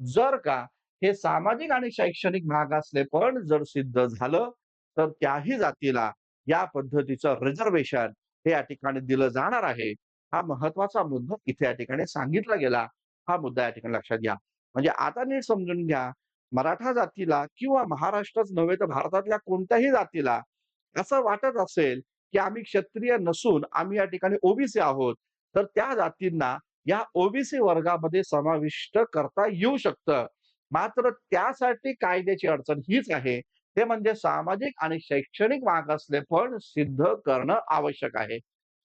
जर का हे सामाजिक आणि शैक्षणिक मागासलेपण जर सिद्ध झालं, तर त्याही जातीला या पद्धतीचं रिझर्व्हेशन हे या ठिकाणी दिलं जाणार आहे. हा महत्वाचा मुद्दा इथे या ठिकाणी सांगितला गेला. हा मुद्दा या ठिकाणी लक्षात घ्या. म्हणजे आता नीट समजून घ्या, मराठा जातीला किंवा महाराष्ट्रच नव्हे तर भारतातल्या कोणत्याही जातीला असं वाटत असेल, की आम्ही क्षत्रिय नसून आम्ही या ठिकाणी ओबीसी आहोत, तर त्या जातींना या ओबीसी वर्गामध्ये समाविष्ट करता येऊ शकतं. मात्र त्यासाठी कायद्याची अडचण हीच आहे, ते म्हणजे सामाजिक आणि शैक्षणिक मागासलेपण सिद्ध करणं आवश्यक आहे.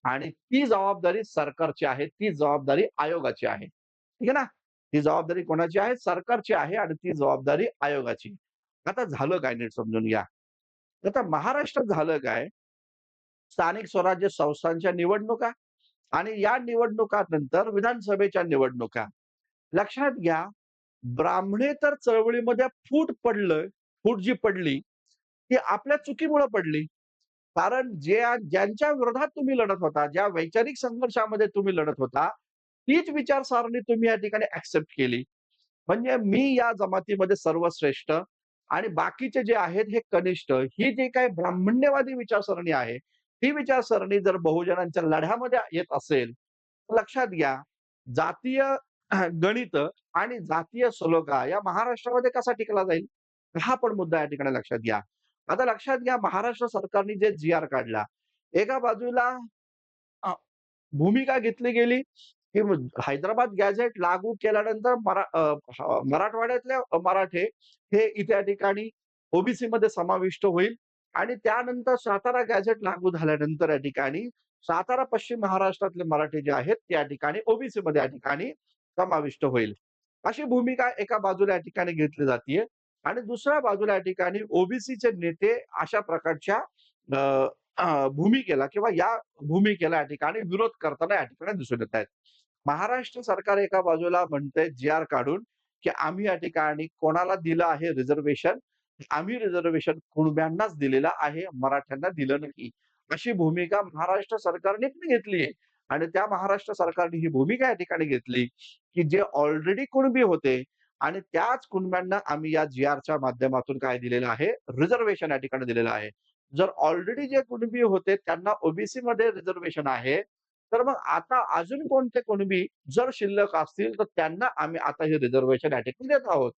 आणि ती जबाबदारी सरकारची आहे, ती जबाबदारी आयोगाची आहे. ठीक आहे ना? ती जबाबदारी कोणाची आहे? सरकारची आहे आणि ती जबाबदारी आयोगाची. आता झालं काय नीट समजून घ्या. आता महाराष्ट्रात झालं काय? स्थानिक स्वराज्य संस्थांच्या निवडणुका आणि या निवडणुकानंतर विधानसभेच्या निवडणुका. लक्षात घ्या, ब्राह्मणेतर चळवळीमध्ये फूट जी पडली, ती आपल्या चुकीमुळे पडली. कारण ज्यांच्या विरोधात तुम्ही लढत होता, ज्या वैचारिक संघर्षामध्ये तुम्ही लढत होता, तीच विचारसरणी तुम्ही या ठिकाणी एक्सेप्ट केली. म्हणजे मी या जमातीमध्ये सर्वश्रेष्ठ, आणि बाकीचे जे आहेत हे कनिष्ठ. ही जी काही ब्राह्मण्यवादी विचारसरणी आहे, ही विचारसरणी जर बहुजनांच्या लढ्यामध्ये येत असेल, तर लक्षात घ्या, जातीय गणित आणि जातीय सलोखा या महाराष्ट्रामध्ये कसा टिकला जाईल? हा पण मुद्दा या ठिकाणी लक्षात घ्या. आता लक्षात घ्या महाराष्ट्र सरकारने जे जी-आर काढला, एका बाजूला अ, भूमिका घेतली गेली, की हैदराबाद गॅझेट लागू केल्यानंतर मराठवाड्यातले मराठे हे त्या ठिकाणी ओबीसीमध्ये समाविष्ट होईल आणि त्यानंतर सातारा गॅझेट लागू झाल्यानंतर या ठिकाणी सातारा पश्चिम महाराष्ट्रातले मराठी जे आहेत त्या ठिकाणी ओबीसीमध्ये या ठिकाणी समाविष्ट होईल. अशी भूमिका एका बाजूला या ठिकाणी घेतली जातीये आणि दुसऱ्या बाजूला या ठिकाणी ओबीसीचे नेते अशा प्रकारच्या अ, भूमिकेला किंवा या भूमिकेला या ठिकाणी विरोध करताना या ठिकाणी दिसून येत आहेत. महाराष्ट्र सरकार एका बाजूला म्हणतंय जी-आर काढून, की आम्ही या ठिकाणी कोणाला दिलं आहे रिझर्व्हेशन? आम्ही रिझर्व्हेशन कुणब्यांनाच दिलेलं आहे, मराठ्यांना दिलं नाही. अशी भूमिका महाराष्ट्र सरकारने पण घेतली आहे. आणि त्या महाराष्ट्र सरकारने ही भूमिका या ठिकाणी घेतली, की जे ऑलरेडी कुणबी होते आणि त्याच कुणब्यांना आम्ही या जी-आरच्या माध्यमातून काय दिलेलं आहे? रिझर्व्हेशन या ठिकाणी दिलेलं आहे. जर ऑलरेडी जे कुणबी होते त्यांना ओबीसीमध्ये रिझर्व्हेशन आहे, तर मग आता अजून कोणते कुणबी जर शिल्लक असतील, तर त्यांना आम्ही आता हे रिझर्व्हेशन या ठिकाणी देत आहोत.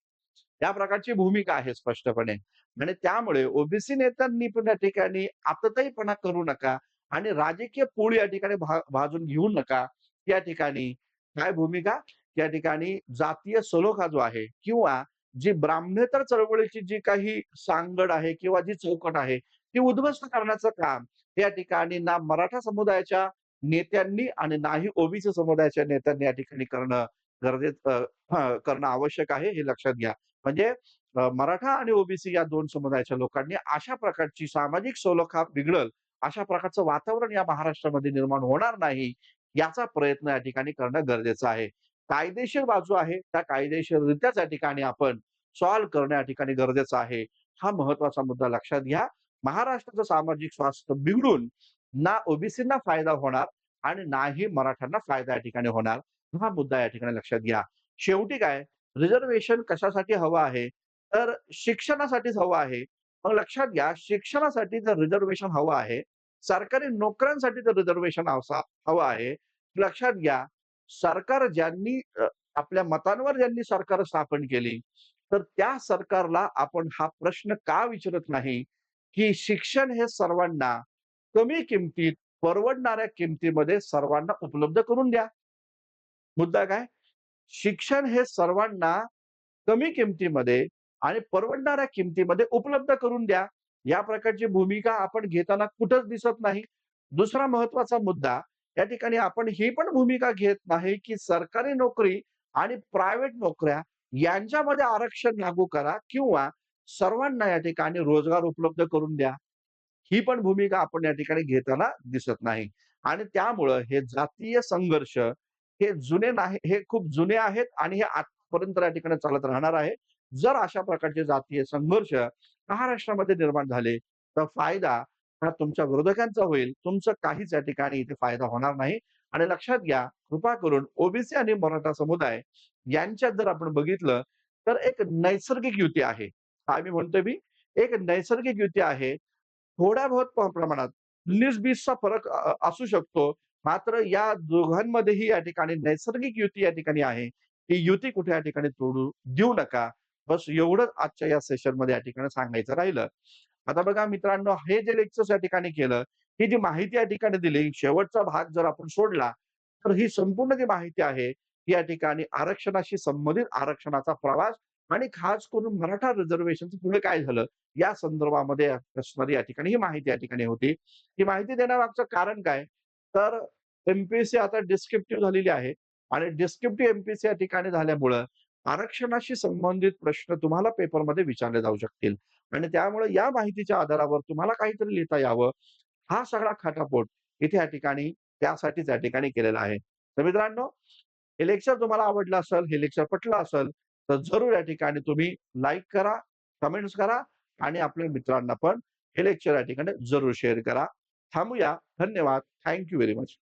या प्रकारची भूमिका आहे स्पष्टपणे. आणि त्यामुळे ओबीसी नेत्यांनी पण या ठिकाणी आतताईपणा करू नका आणि राजकीय पोळी या ठिकाणी भाजून घेऊ नका. या ठिकाणी काय भूमिका? या ठिकाणी जातीय सलोखा जो आहे किंवा जी ब्राह्मणेतर चळवळीची जी काही सांगड आहे किंवा जी चौकट आहे, ती उद्ध्वस्त करण्याचं काम या ठिकाणी ना मराठा समुदायाच्या नेत्यांनी आणि नाही ओबीसी समुदायाच्या नेत्यांनी या ठिकाणी करणं करणं आवश्यक आहे, हे लक्षात घ्या. म्हणजे मराठा आणि ओबीसी या 2 समुदायाच्या लोकांनी अशा प्रकारची सामाजिक सलोखा बिघडल, अशा प्रकारचं वातावरण या महाराष्ट्रामध्ये निर्माण होणार नाही, याचा प्रयत्न या ठिकाणी करणं गरजेचं आहे. कायदेशीर बाजू आहे, त्या कायदेशीररित्याच या ठिकाणी आपण सॉल्व्ह करणं या ठिकाणी गरजेचं आहे. हा महत्त्वाचा मुद्दा लक्षात घ्या. महाराष्ट्राचं सामाजिक स्वास्थ्य बिघडून ना ओबीसींना फायदा होणार आणि नाही मराठ्यांना फायदा या ठिकाणी होणार. हा मुद्दा या ठिकाणी लक्षात घ्या. शेवटी काय रिझर्व्हेशन कशासाठी हवं आहे? तर शिक्षणासाठीच हवं आहे. मग लक्षात घ्या शिक्षणासाठी जर रिझर्व्हेशन हवं आहे, सरकारी नोकऱ्यांसाठी जर रिझर्व्हेशन हवं आहे, लक्षात घ्या सरकार ज्यांनी आपल्या मतांवर ज्यांनी सरकार स्थापन केली, तर त्या सरकारला आपण हा प्रश्न का विचारत नाही, की शिक्षण हे सर्वांना कमी किमतीत, परवडणाऱ्या किमतीमध्ये सर्वांना उपलब्ध करून द्या. मुद्दा काय? शिक्षण हे सर्वांना कमी किमतीमध्ये आणि परवडणाऱ्या किमतीमध्ये उपलब्ध करून द्या. या प्रकारची भूमिका आपण घेताना कुठंच दिसत नाही. दुसरा महत्त्वाचा मुद्दा, या ठिकाणी आपण ही पण भूमिका घेत नाही, की सरकारी नोकरी आणि प्रायव्हेट नोकऱ्या यांच्यामध्ये आरक्षण लागू करा किंवा सर्वांना या ठिकाणी रोजगार उपलब्ध करून द्या. ही पण भूमिका आपण या ठिकाणी घेताना दिसत नाही. आणि त्यामुळं हे जातीय संघर्ष हे जुने नाही हे खूप जुने आहेत आणि हे आजपर्यंत या ठिकाणी चालत राहणार आहे. जर अशा प्रकारचे जातीय संघर्ष महाराष्ट्रामध्ये निर्माण झाले, तर फायदा हा तुमच्या विरोधकांचा होईल. तुमचं काहीच या ठिकाणी इथे फायदा होणार नाही. आणि लक्षात घ्या, कृपा करून ओबीसी आणि मराठा समुदाय यांच्यात जर आपण बघितलं, तर एक नैसर्गिक युती आहे. काय म्हणतोय मी? एक नैसर्गिक युती आहे. थोड्या बहुत प्रमाणात 19-20चा फरक असू शकतो. मात्र या दोघांमध्येही या ठिकाणी नैसर्गिक युती या ठिकाणी आहे. ही युती कुठे या ठिकाणी तोडू देऊ नका. बस एवढंच आजच्या या सेशनमध्ये या ठिकाणी सांगायचं राहिलं. आता बघा मित्रांनो, हे जे लेक्चर्स या ठिकाणी केलं, ही जी माहिती या ठिकाणी दिली, शेवटचा भाग जर आपण सोडला, तर ही संपूर्ण जी माहिती आहे, ती या ठिकाणी आरक्षणाशी संबंधित आरक्षणाचा प्रवास आणि खास करून मराठा रिझर्व्हेशनचं पुढे काय झालं, या संदर्भामध्ये असणारी या ठिकाणी ही माहिती या ठिकाणी होती. ही माहिती देण्यामागचं कारण काय? तर एम-पी-एस-सी आता डिस्क्रिप्टिव्ह झालेली आहे आणि डिस्क्रिप्टिव्ह एम-पी-एस-सी या ठिकाणी झाल्यामुळं आरक्षणाशी संबंधित प्रश्न तुम्हाला पेपरमध्ये विचारले जाऊ शकतील आणि त्यामुळे या माहितीच्या आधारावर तुम्हाला काहीतरी लिहिता यावं, हा सगळा खाटापोट इथे या ठिकाणी त्यासाठीच या ठिकाणी केलेला आहे. तर मित्रांनो, हे लेक्चर तुम्हाला आवडलं असेल, हे लेक्चर पटलं असेल, तर जरूर या ठिकाणी तुम्ही लाईक करा, कमेंट्स करा आणि आपल्या मित्रांना पण हे लेक्चर या ठिकाणी जरूर शेअर करा. थांबूया. धन्यवाद. Thank you very much.